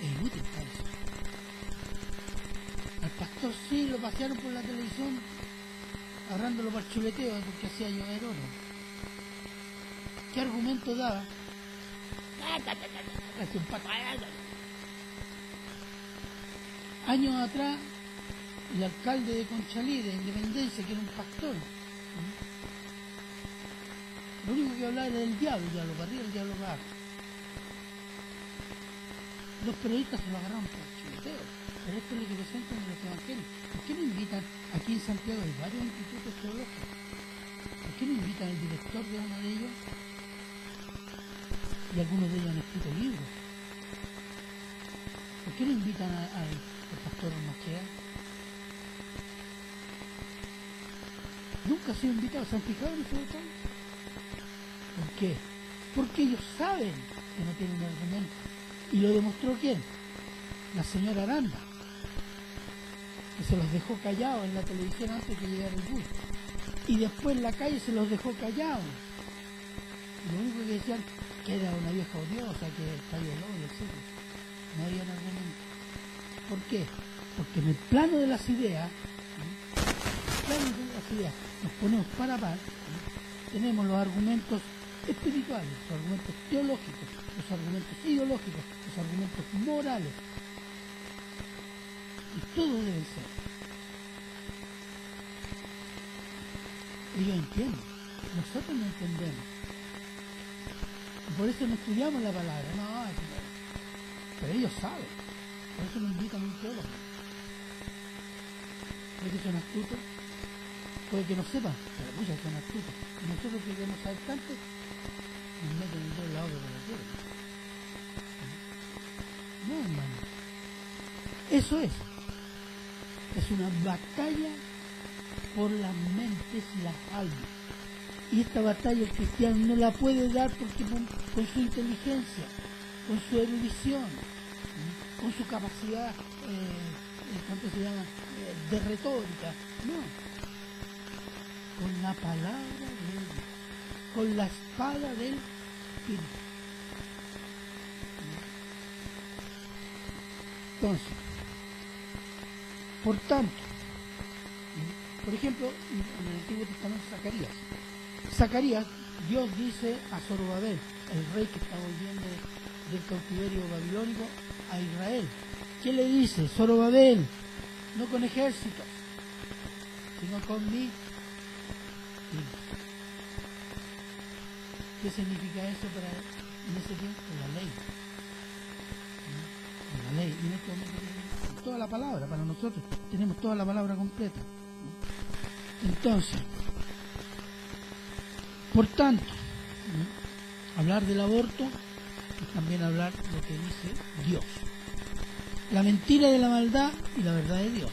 es inútil para eso. Al pastor sí lo pasearon por la televisión agarrándolo para el chuleteo porque hacía llover oro. ¿Qué argumento daba? Años atrás, el alcalde de Conchalí, de Independencia, que era un pastor, lo único que hablaba era del diablo, el diablo para arriba, el diablo para abajo. Los periodistas se lo agarraron por el chuleteo. Pero esto es lo que presentan en los evangelios. ¿Por qué no invitan? Aquí en Santiago hay varios institutos teológicos. ¿Por qué no invitan al director de uno de ellos? Y algunos de ellos han escrito libros. ¿Por qué no invitan al pastor Machea? Nunca ha sido invitado. ¿Se han fijado en ese detalle? ¿Por qué? Porque ellos saben que no tienen argumento. ¿Y lo demostró quién? La señora Aranda, que se los dejó callados en la televisión antes que llegara el bus. Y después en la calle se los dejó callados. Y lo único que decían que era una vieja odiosa, que violó, etc. No había argumento. ¿Por qué? Porque en el plano de las ideas, nos ponemos para par, tenemos los argumentos espirituales, los argumentos teológicos, los argumentos ideológicos, los argumentos morales. Y todos deben ser. Ellos entienden, nosotros no entendemos. Y por eso no estudiamos la palabra, pero ellos saben. Por eso nos invitan a un teólogo. Puede que son astutos, puede que no sepan, pero muchos son astutos. Y nosotros que queremos saber tanto, nos meten en todos lados de la tierra. No, hermano. Eso es. Es una batalla por las mentes y las almas. Y esta batalla el cristiano no la puede dar porque con su inteligencia, con su erudición, con su capacidad, ¿cuánto se llama?, de retórica. No. Con la palabra de Dios, con la espada del Espíritu. Entonces, por tanto, por ejemplo, en el Antiguo Testamento Zacarías, Dios dice a Zorobabel, el rey que está volviendo del cautiverio babilónico a Israel. ¿Qué le dice? Zorobabel, no con ejércitos, sino con mi Espíritu. ¿Qué significa eso en ese tiempo? La ley. La ley. Y en este momento tenemos toda la palabra para nosotros. Tenemos toda la palabra completa. Entonces, por tanto, hablar del aborto es también hablar lo que dice Dios. La mentira de la maldad y la verdad de Dios.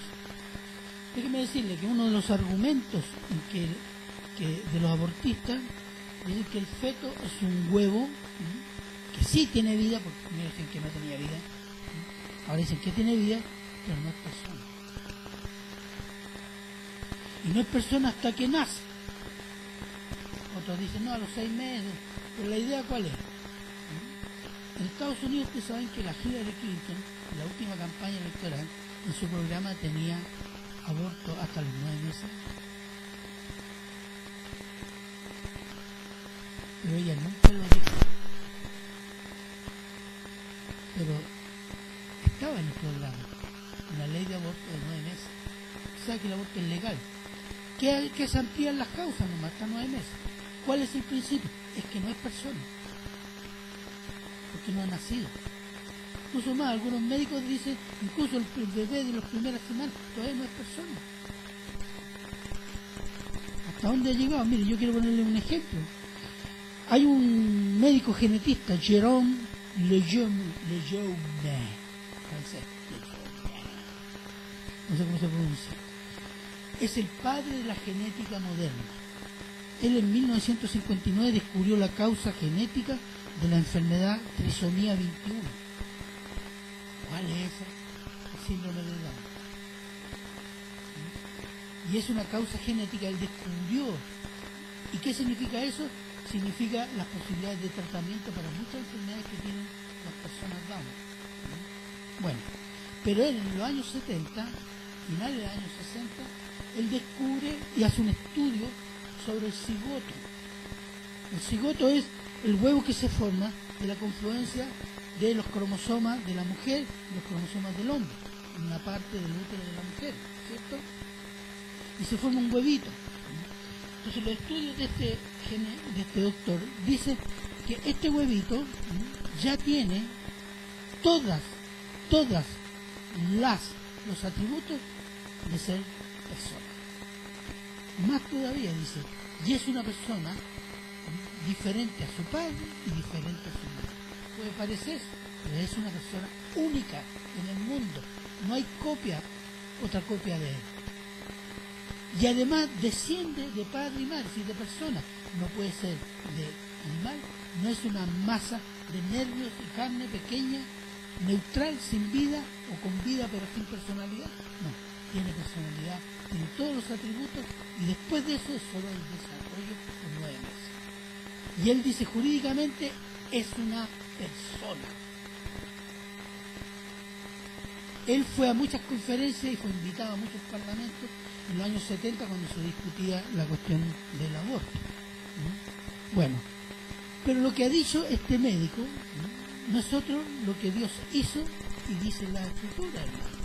Déjeme decirle que uno de los argumentos de los abortistas es que el feto es un huevo que sí tiene vida, porque me dicen que no tenía vida, Ahora dicen que tiene vida, pero no es persona. Y no es persona hasta que nace. Otros dicen, no, a los 6 meses. Pero la idea, ¿cuál es? En Estados Unidos ustedes saben que la Hillary Clinton, en la última campaña electoral, en su programa tenía aborto hasta los 9 meses. Pero ella nunca lo dijo. Pero estaba en el programa, en la ley de aborto de 9 meses. Sabe que el aborto es legal. Que se amplían las causas nomás hasta 9 meses. ¿Cuál es el principio? Es que no es persona. Porque no ha nacido. Incluso más, algunos médicos dicen, incluso el bebé de las primeras semanas todavía no es persona. ¿Hasta dónde ha llegado? Mire, yo quiero ponerle un ejemplo. Hay un médico genetista, Jérôme Lejeune, no sé cómo se pronuncia. Es el padre de la genética moderna. Él en 1959 descubrió la causa genética de la enfermedad trisomía 21. ¿Cuál es esa? El síndrome de Down. Y es una causa genética, él descubrió. ¿Y qué significa eso? Significa las posibilidades de tratamiento para muchas enfermedades que tienen las personas Down. Bueno, pero él en los años 70, finales de los años 60, él descubre y hace un estudio sobre el cigoto. El cigoto es el huevo que se forma de la confluencia de los cromosomas de la mujer y los cromosomas del hombre, en una parte del útero de la mujer, ¿cierto? Y se forma un huevito. Entonces los estudios de este doctor dicen que este huevito ya tiene todas los atributos de ser persona. Más todavía dice, y es una persona diferente a su padre y diferente a su madre. Puede parecer, pero es una persona única en el mundo. No hay otra copia de él. Y además desciende de padre y madre, es decir, de persona. No puede ser de animal, no es una masa de nervios y carne pequeña, neutral, sin vida, o con vida pero sin personalidad. No, tiene personalidad, tiene todos los atributos, y después de eso es solo el desarrollo de 9 meses. Y él dice, jurídicamente es una persona. Él fue a muchas conferencias y fue invitado a muchos parlamentos en los años 70 cuando se discutía la cuestión del aborto. Bueno, pero lo que ha dicho este médico no es otro lo que Dios hizo y dice la Escritura, hermano.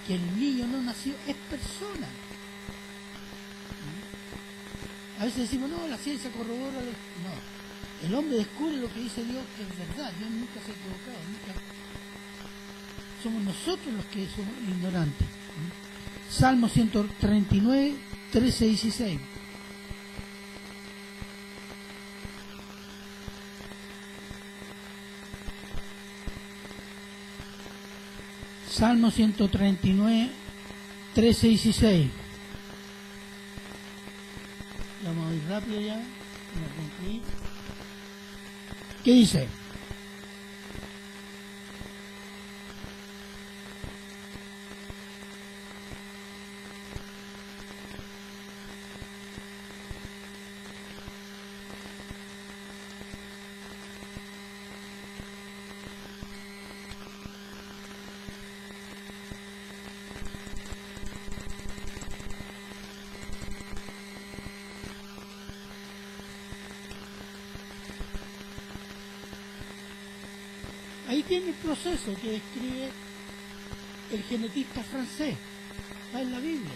Que el niño no nació es persona. A veces decimos, no, la ciencia corrobora. No, el hombre descubre lo que dice Dios, que es verdad. Dios nunca se ha equivocado, nunca. Somos nosotros los que somos ignorantes. Salmo 139, 13 y 16. Salmo 139, 13 y 16. Vamos a ir rápido ya. ¿Qué dice? Ahí tiene el proceso que describe el genetista francés. Está en la Biblia.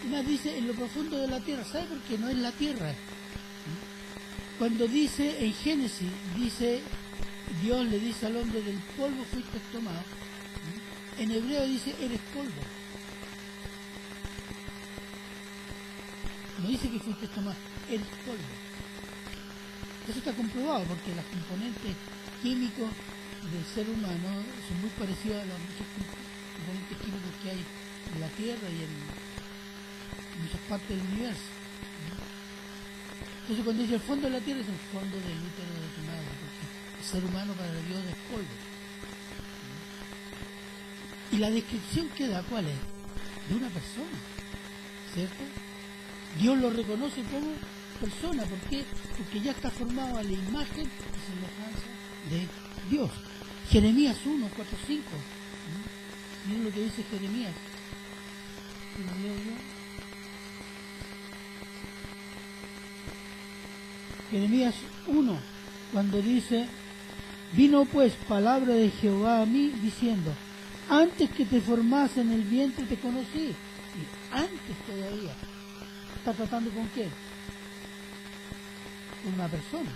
Y más dice, en lo profundo de la tierra. ¿Sabe por qué no es la tierra? Cuando dice en Génesis, dice, Dios le dice al hombre, del polvo fuiste tomado. En hebreo dice, eres polvo. No dice que fuiste tomado, eres polvo. Eso está comprobado porque las componentes químicos del ser humano son muy parecidos a los muchos componentes químicos que hay en la Tierra y en muchas partes del universo. Entonces cuando dice el fondo de la Tierra es el fondo del útero de tu madre, porque El ser humano para Dios es polvo. Y la descripción que da, ¿cuál es? De una persona, ¿cierto? Dios lo reconoce como persona. ¿Por qué? Porque ya está formado a la imagen y semejanza de Dios. Jeremías 1, 4, 5. Miren lo que dice Jeremías. Jeremías 1, cuando dice: vino pues palabra de Jehová a mí diciendo: antes que te formase en el vientre te conocí. Y antes todavía. ¿Está tratando con quién? Con una persona.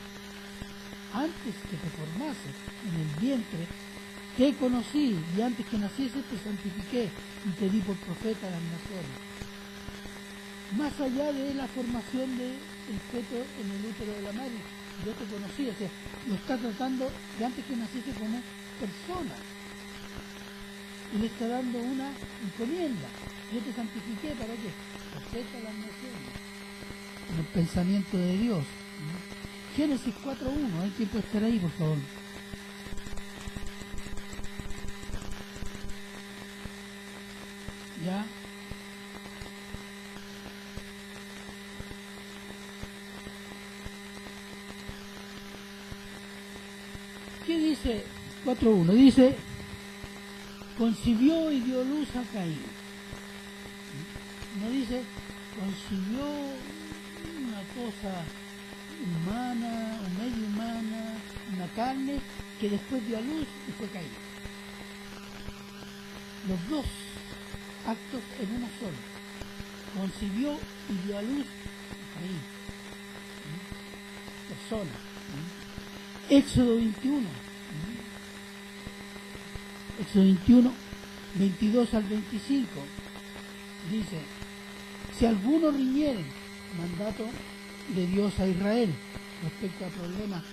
Antes que te formase en el vientre te conocí, y antes que naciese te santifiqué y te di por profeta a las naciones. Más allá de la formación del feto en el útero de la madre, yo te conocí. O sea, lo está tratando de antes que naciese como persona. Y le está dando una encomienda. Yo te santifiqué, ¿para qué? Profeta a las naciones. En el pensamiento de Dios. Génesis 4.1, hay tiempo de estar ahí, por favor. Ya. ¿Qué dice 4.1? Dice: concibió y dio luz a Caín. No dice concibió una cosa humana o medio humana, una carne que después dio a luz y fue Caín. Los dos actos en uno solo. Concibió y dio a luz a Caín. Persona. Éxodo 21. Éxodo 21, 22 al 25. Dice: si alguno riñere, mandato de Dios a Israel respecto a problemas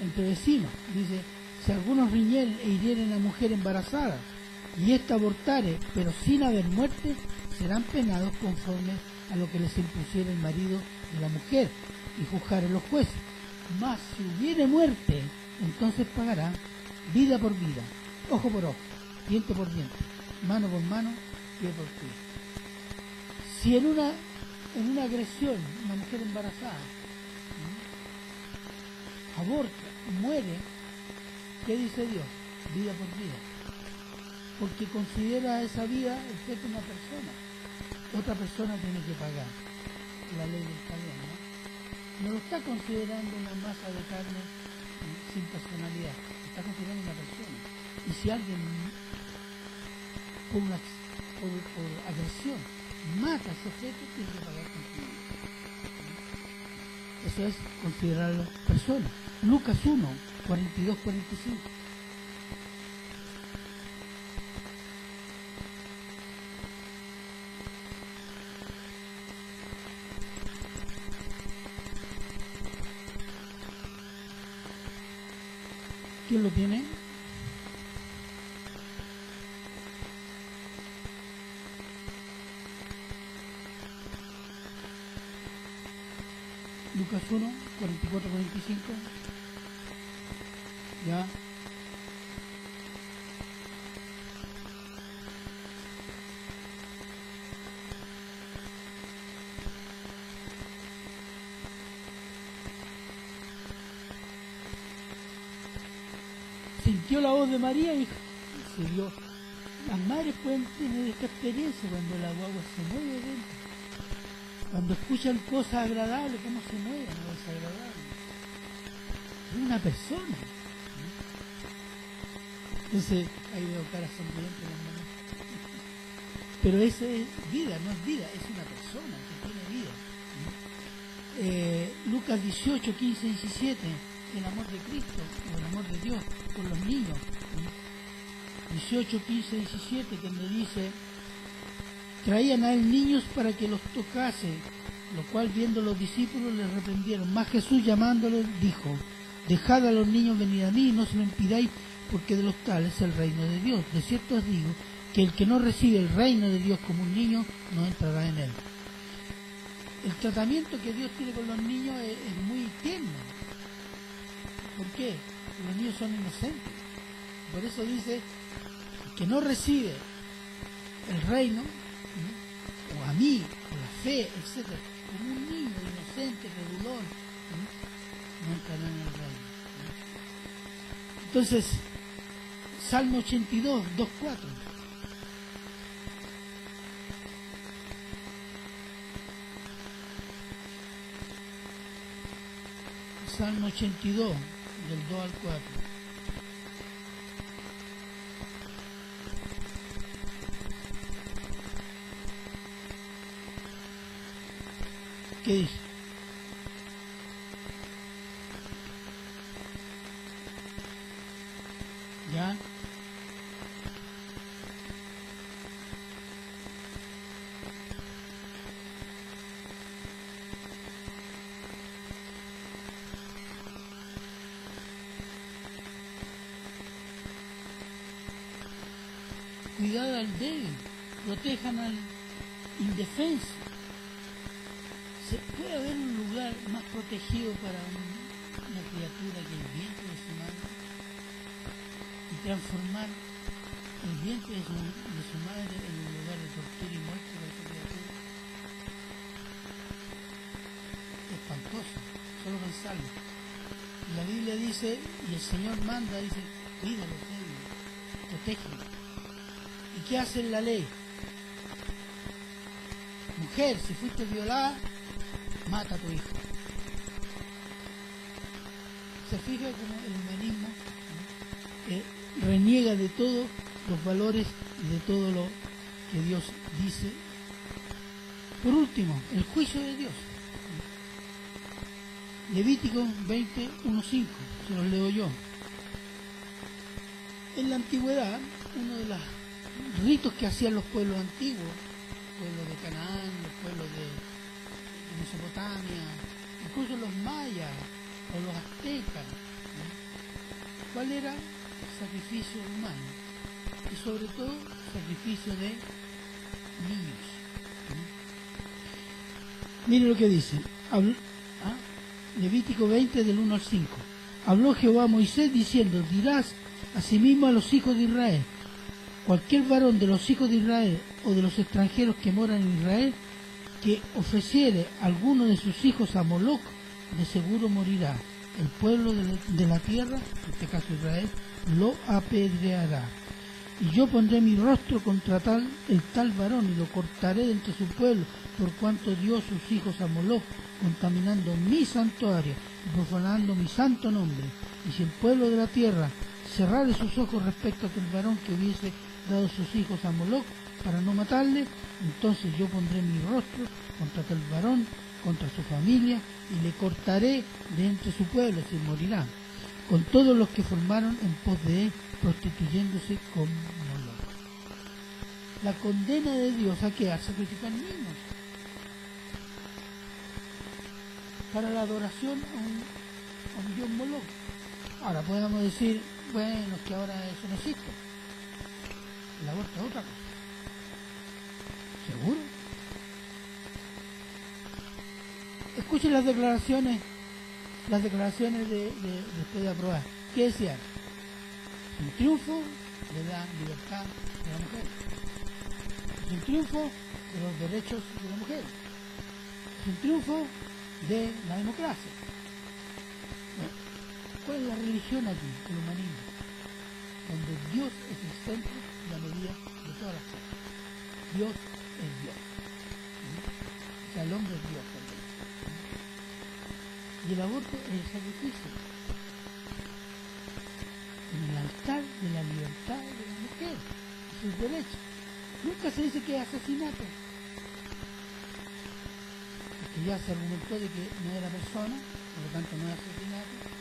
entre vecinos. Dice: si algunos riñeren e hirieren a mujer embarazada y ésta abortare, pero sin haber muerte, serán penados conforme a lo que les impusiera el marido de la mujer y juzgaren los jueces. Mas si hubiere muerte, entonces pagará vida por vida, ojo por ojo, diente por diente, mano por mano, pie por pie. Si en una agresión una mujer embarazada aborta, muere, ¿qué dice Dios? Vida por vida. Porque considera esa vida el feto una persona. Otra persona tiene que pagar. La ley del talón, ¿no? No lo está considerando una masa de carne sin personalidad. Está considerando una persona. Y si alguien por agresión mata a ese feto, tiene que pagar con su vida. Eso es considerarlo persona. Lucas 1, 42, 45. ¿Quién lo tiene? Lucas 1, 44, 45. Ya. Sintió la voz de María y se dio. Las madres pueden tener esta experiencia cuando la guagua se mueve dentro. Cuando escuchan cosas agradables, cómo se mueven, no es agradable. Es una persona. Entonces, ahí veo caras sonrientes en las manos. Pero eso es vida, no es vida, es una persona que tiene vida. Lucas 18, 15, 17. El amor de Cristo, o el amor de Dios por los niños. 18, 15, 17, que me dice: traían a él niños para que los tocase, lo cual viendo los discípulos les reprendieron. Mas Jesús, llamándolos, dijo: dejad a los niños venir a mí, y no se lo impidáis, porque de los tales es el reino de Dios. De cierto os digo que el que no recibe el reino de Dios como un niño, no entrará en él. El tratamiento que Dios tiene con los niños es muy tierno. ¿Por qué? los niños son inocentes. Por eso dice que no recibe el reino, o a mí, o la fe, etc., como un niño inocente, credulón, no entrará en el reino. Entonces, Salmo 82, 2:4. Salmo 82, del 2 al 4. ¿Qué dice? ¿Ya? Cuidado al débil, protejan al indefenso. ¿Puede haber un lugar más protegido para una criatura que el vientre de su madre? Y transformar el vientre de su madre en un lugar de tortura y muerte para esa criatura. Espantoso, solo pensarlo. Y la Biblia dice, y el Señor manda, dice, cuídalo, protégelo. ¿Y qué hace la ley? Mujer, si fuiste violada, mata a tu hijo. Se fija como el humanismo reniega de todos los valores y de todo lo que Dios dice. Por último, el juicio de Dios. Levítico 20, 1-5, se los leo yo. En la antigüedad, uno de los ritos que hacían los pueblos antiguos, pueblos de Canaán, los pueblos de Mesopotamia, incluso los mayas o los aztecas, ¿cuál era? Sacrificio humano y sobre todo sacrificio de niños. Mire lo que dice Levítico 20 del 1 al 5. Habló Jehová a Moisés diciendo, dirás asimismo a los hijos de Israel, cualquier varón de los hijos de Israel o de los extranjeros que moran en Israel que ofreciere alguno de sus hijos a Moloc, de seguro morirá. El pueblo de la tierra, en este caso Israel, lo apedreará. Y yo pondré mi rostro contra el tal varón y lo cortaré de entre su pueblo, por cuanto dio sus hijos a Moloc, contaminando mi santuario y profanando mi santo nombre. Y si el pueblo de la tierra cerrare sus ojos respecto a aquel varón que hubiese dado sus hijos a Moloc para no matarle, entonces yo pondré mi rostro contra aquel varón, contra su familia, y le cortaré de entre su pueblo, y morirá, con todos los que formaron en pos de él, prostituyéndose con Moloc. La condena de Dios a qué? A sacrificar niños para la adoración a un dios Moloc. Ahora podemos decir, bueno, que ahora eso no existe. El aborto es otra cosa. ¿Seguro? Escuchen las declaraciones después de aprobar. ¿Qué decían? Un triunfo de la libertad de la mujer. Es un triunfo de los derechos de la mujer. Es un triunfo de la democracia. Bueno, ¿cuál es la religión aquí? El humanismo. Donde Dios es el centro y la medida de todas las cosas. Dios es Dios. O sea, el hombre es Dios también. Y el aborto es el sacrificio. En el altar de la libertad de la mujer y sus derechos. Nunca se dice que es asesinato. Porque ya se argumentó de que no era persona, por lo tanto no es asesinato.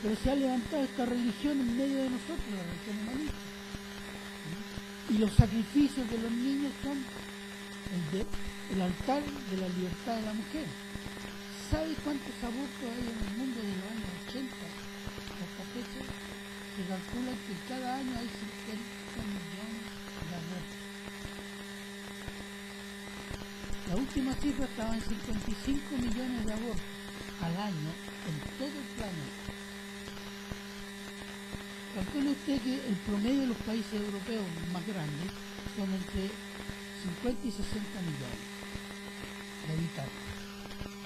Pero se ha levantado esta religión en medio de nosotros, la religión humanista. Y los sacrificios de los niños son el altar de la libertad de la mujer. ¿Sabe cuántos abortos hay en el mundo de los años 80? Hasta fecha se calcula que cada año hay 50 millones de abortos. La última cifra estaba en 55 millones de abortos al año en todo el planeta. calcule usted que el promedio de los países europeos más grandes son entre 50 y 60 millones de habitantes.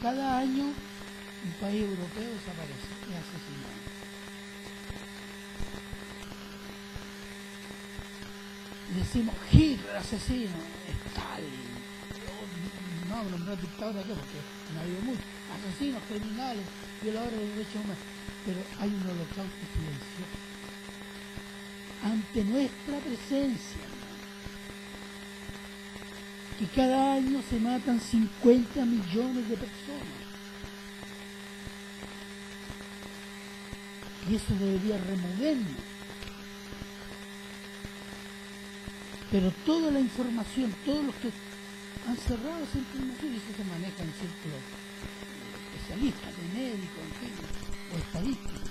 Cada año un país europeo desaparece, es asesinado. Decimos Hitler asesino, Stalin, no hablo de dictadura acá porque no ha habido muchos, asesinos, criminales, violadores de derechos humanos, pero hay un holocausto silencioso ante nuestra presencia, que cada año se matan 50 millones de personas. Y eso debería removernos. Pero toda la información, todos los que han cerrado esa información, y eso se maneja en círculos especialistas, de médicos, en fin, o estadísticos.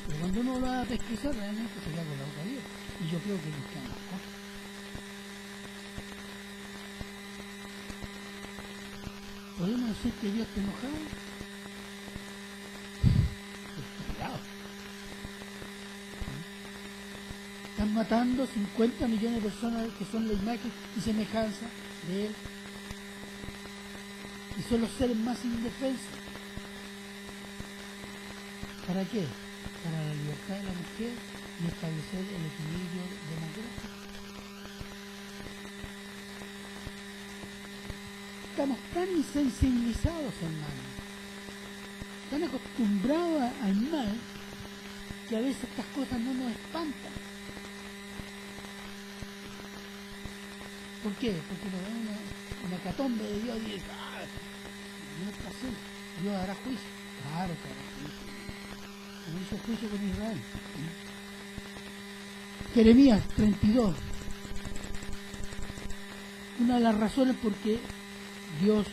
Pero cuando uno lo va a pesquisar, realmente se queda con la boca abierta. Y yo creo que nos quedan las cosas. ¿Podemos decir que Dios está enojado? Cuidado. Están matando 50 millones de personas que son la imagen y semejanza de Él. Y son los seres más indefensos. ¿Para qué? Para la libertad de la mujer y establecer el equilibrio democrático. Estamos tan insensibilizados, hermanos, tan acostumbrados al mal, que a veces estas cosas no nos espantan. ¿Por qué? Porque nos da una hecatombe de Dios y dice, no está así, Dios hará juicio. Claro que hará juicio. Como hizo juicio con Israel. Jeremías 32. Una de las razones por qué Dios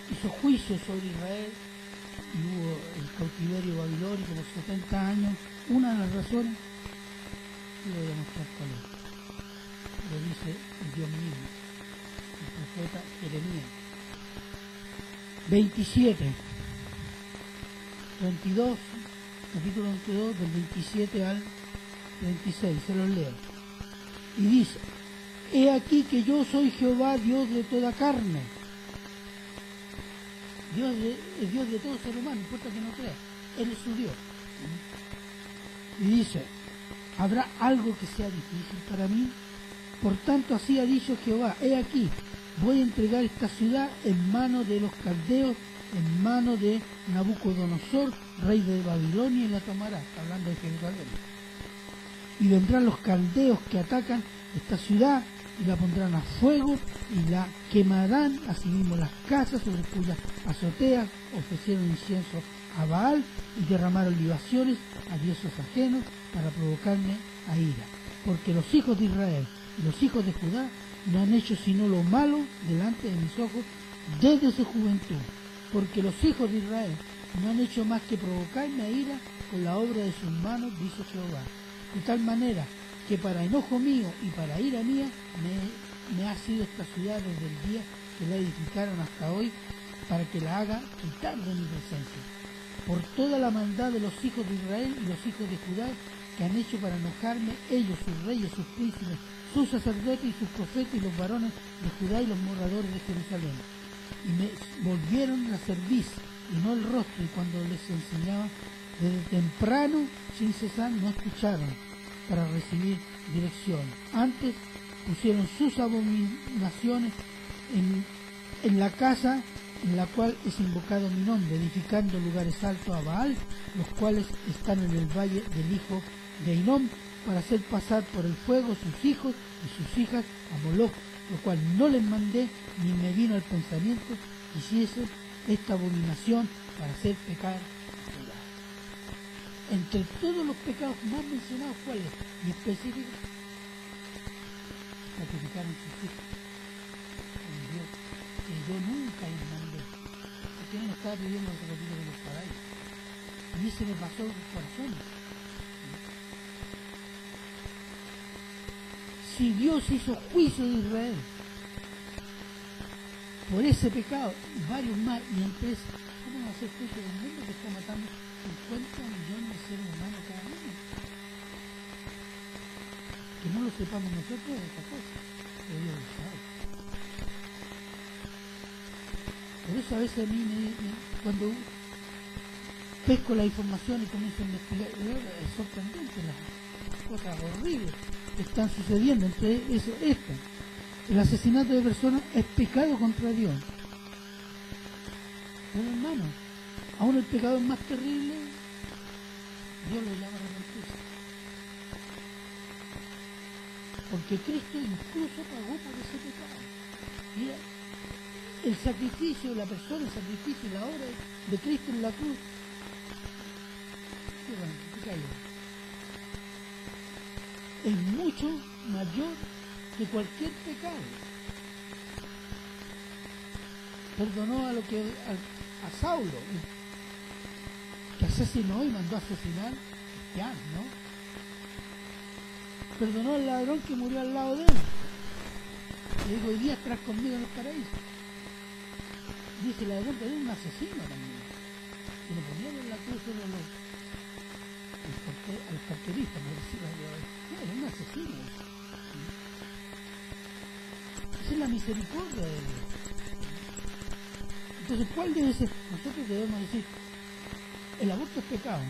hizo juicio sobre Israel y hubo el cautiverio babilónico por 70 años, una de las razones, y voy a mostrar cuál es. Lo dice el Dios mismo, el profeta Jeremías. 27, 32, capítulo 22, del 27 al 36, se los leo. Y dice, he aquí que yo soy Jehová, Dios de toda carne. Es Dios de todo ser humano, no importa que no crea, Él es su Dios. Y dice, ¿habrá algo que sea difícil para mí? Por tanto, así ha dicho Jehová, he aquí, voy a entregar esta ciudad en manos de los caldeos, en manos de Nabucodonosor, rey de Babilonia, y la tomará, hablando de Jerusalén. Y vendrán los caldeos que atacan esta ciudad, y la pondrán a fuego, y la quemarán, asimismo las casas sobre cuyas azoteas ofrecieron incienso a Baal, y derramaron libaciones a dioses ajenos, para provocarme a ira. Porque los hijos de Israel y los hijos de Judá no han hecho sino lo malo delante de mis ojos desde su juventud, porque los hijos de Israel no han hecho más que provocarme a ira con la obra de sus manos, dice Jehová, de tal manera que para enojo mío y para ira mía me ha sido esta ciudad desde el día que la edificaron hasta hoy, para que la haga quitar de mi presencia, por toda la maldad de los hijos de Israel y los hijos de Judá, que han hecho para enojarme, ellos, sus reyes, sus príncipes, sus sacerdotes y sus profetas y los varones de Judá y los moradores de Jerusalén. Y me volvieron la cerviz y no el rostro, y cuando les enseñaba desde temprano, sin cesar, no escucharon para recibir dirección. Antes pusieron sus abominaciones en la casa en la cual es invocado mi nombre, edificando lugares altos a Baal, los cuales están en el valle del hijo de Hinnom, para hacer pasar por el fuego sus hijos y sus hijas a Moloch, lo cual no les mandé, ni me vino al pensamiento que hiciese esta abominación para hacer pecar a Judá. Entre todos los pecados más mencionados, ¿cuál es? Y específico, sacrificaron sus hijos con Dios, que yo nunca les mandé, porque Él no estaba pidiendo el sacrificio de los caballos. A mí se me pasó el corazón. Si Dios hizo juicio de Israel por ese pecado y varios más, y entre esos, ¿cómo va a hacer juicio del mundo que está matando 50 millones de seres humanos cada año. Que no lo sepamos nosotros es otra cosa, pero Dios lo sabe. Por eso a veces a mí cuando pesco la información y comienzo a investigar, es sorprendente las cosas horribles que están sucediendo. Entre eso, el asesinato de personas es pecado contra Dios. Pero hermano, aún el pecado más terrible, Dios lo llama arrepentirse. Porque Cristo incluso pagó por ese pecado. Mira, el sacrificio de la persona, el sacrificio y la obra de Cristo en la cruz, es mucho mayor que cualquier pecado. Perdonó a Saulo, que asesinó y mandó a asesinar cristianos, ¿no? Perdonó al ladrón que murió al lado de él. Le dijo, hoy día estarás conmigo en el paraíso. Dice el ladrón, pero era un asesino también. Y lo ponían en la cruz de los carteristas, por decirlo así. Era un asesino. Esa es la misericordia de Dios. Entonces, ¿cuál debe ser? Nosotros debemos decir, el aborto es pecado,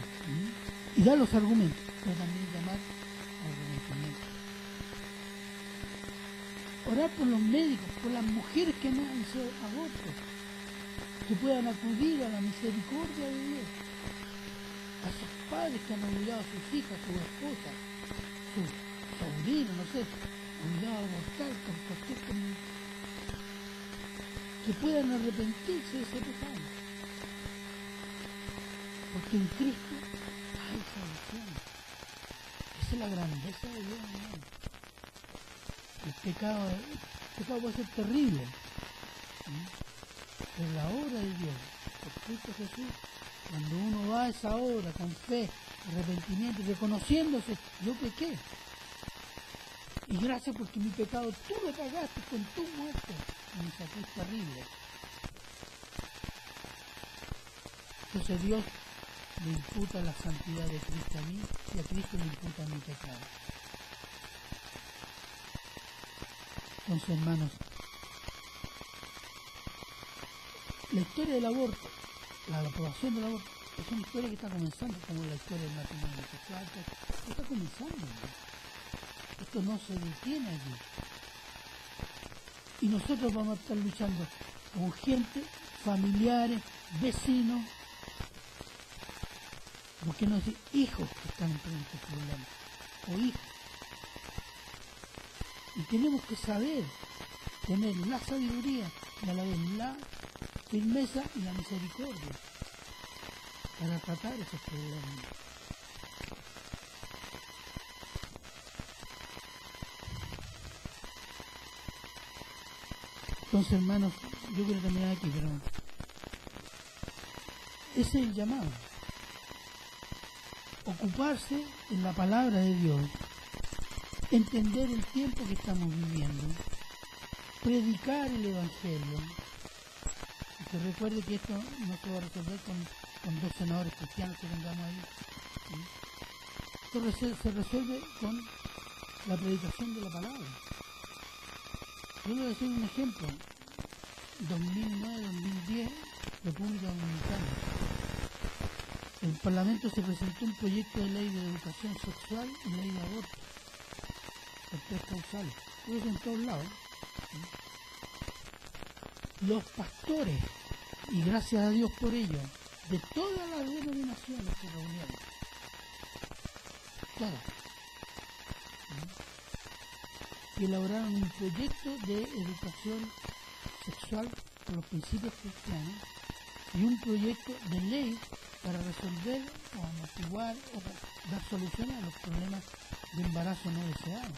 y dar los argumentos, pero también llamar al arrepentimiento. Orar por los médicos, por las mujeres que no han hecho abortos, que puedan acudir a la misericordia de Dios, a sus padres que han obligado a sus hijas, a sus esposas, sus sobrinos, no sé, obligado a abortar con cualquier que puedan arrepentirse de ese pecado. Porque en Cristo hay salvación. Esa es la grandeza de Dios, hermano. El pecado puede ser terrible, pero la obra de Dios, por Cristo Jesús, cuando uno va a esa obra con fe, arrepentimiento, reconociéndose, yo pequé. Y gracias porque mi pecado tú lo pagaste con tu muerte en esa cruz terrible. Entonces Dios me imputa la santidad de Cristo a mí y a Cristo me imputa mi pecado. Entonces, hermanos, la historia del aborto, la aprobación del aborto, es una historia que está comenzando, como la historia del matrimonio sexual, que está comenzando. Esto no se detiene allí. Y nosotros vamos a estar luchando con gente, familiares, vecinos, ¿por qué no decir hijos que están en estos problemas? O hijos. Y tenemos que saber tener la sabiduría y a la vez la firmeza y la misericordia para tratar esos problemas. Entonces, hermanos, yo quiero terminar aquí, pero ese es el llamado. Ocuparse en la palabra de Dios, entender el tiempo que estamos viviendo, predicar el Evangelio. Y que recuerde que esto no se va a resolver con 2 senadores cristianos que tengamos ahí. ¿Sí? Esto se resuelve con la predicación de la palabra. Yo le voy a decir un ejemplo. 2009-2010, República Dominicana. En el Parlamento se presentó un proyecto de ley de educación sexual y ley de aborto, por 3 causales. Eso en todos lados. Los pastores, y gracias a Dios por ello, de todas las denominaciones se reunieron. Todas. Y elaboraron un proyecto de educación sexual por los principios cristianos y un proyecto de ley para resolver o amortiguar o dar soluciones a los problemas de embarazo no deseado.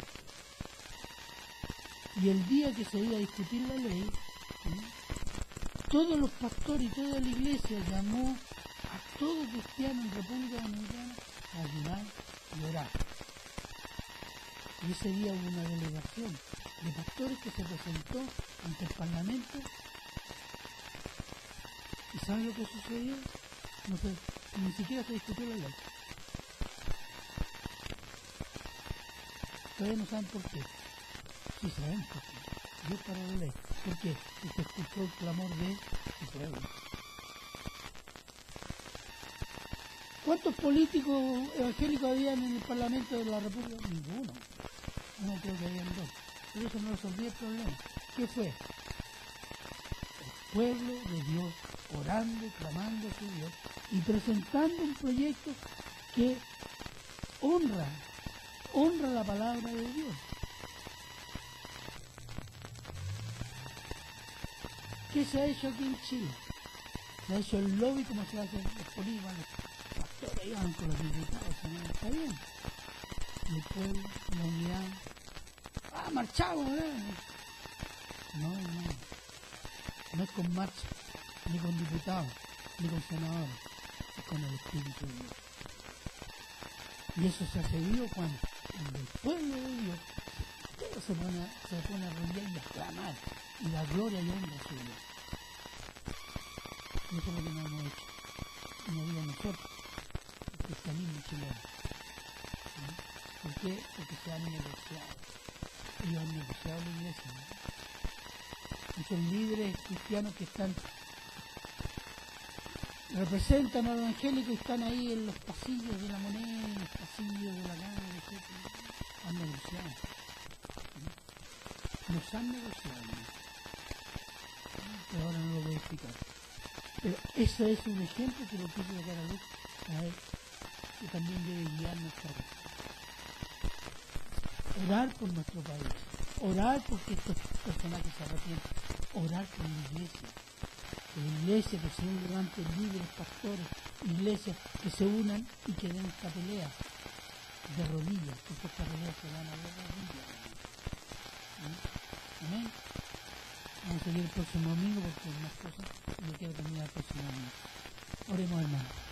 Y el día que se iba a discutir la ley, todos los pastores y toda la iglesia llamó a todo cristiano en República Dominicana a ayunar y orar. Y ese día hubo una delegación de pastores que se presentó ante el Parlamento. ¿Y saben lo que sucedió? No sé, Ni siquiera se discutió la ley. Todavía no saben por qué. Sí sabemos por qué. Dios paró la ley. ¿Por qué? Porque escuchó el clamor de su pueblo. ¿Cuántos políticos evangélicos habían en el Parlamento de la República? Ninguno. No creo que habían dos. Pero eso no resolvía el problema. ¿Qué fue? El pueblo de Dios orando, clamando a su Dios y presentando un proyecto que honra la palabra de Dios. ¿Qué se ha hecho aquí en Chile? Se ha hecho el lobby como se hace en los polígonos. Los pastores iban con los diputados, ¿no? Está bien. Y el pueblo, la unidad. Marchamos, ¿verdad? No. No es con marcha, ni con diputados, ni con senadores. Es con el Espíritu de Dios. Y eso se hace vivo cuando el pueblo de Dios se pone a arrodillar y a clamar y la gloria y honra a su Dios. Y eso es lo que no hemos hecho. No digo nosotros, el cristianismo chileno. ¿Sí? ¿Por qué? Porque se han negociado. Ellos han negociado la iglesia. ¿No? Muchos líderes cristianos que representan a los evangélicos y están ahí en los pasillos de la moneda, en los pasillos de la cámara, etc. Han negociado. Nos han negociado. Pero ahora no lo voy a explicar. Pero ese es un ejemplo que lo quiso sacar a luz a él, que también debe guiar nuestra vida. Orar por nuestro país, orar porque estos personajes se arrepientan, orar por la iglesia, que el Señor levante líderes, pastores, iglesias que se unan y que den esta pelea de rodillas, porque esta pelea se van a ver de rodillas. Amén. Vamos a seguir el próximo domingo porque hay más cosas y yo quiero terminar el próximo domingo. Oremos, hermanos.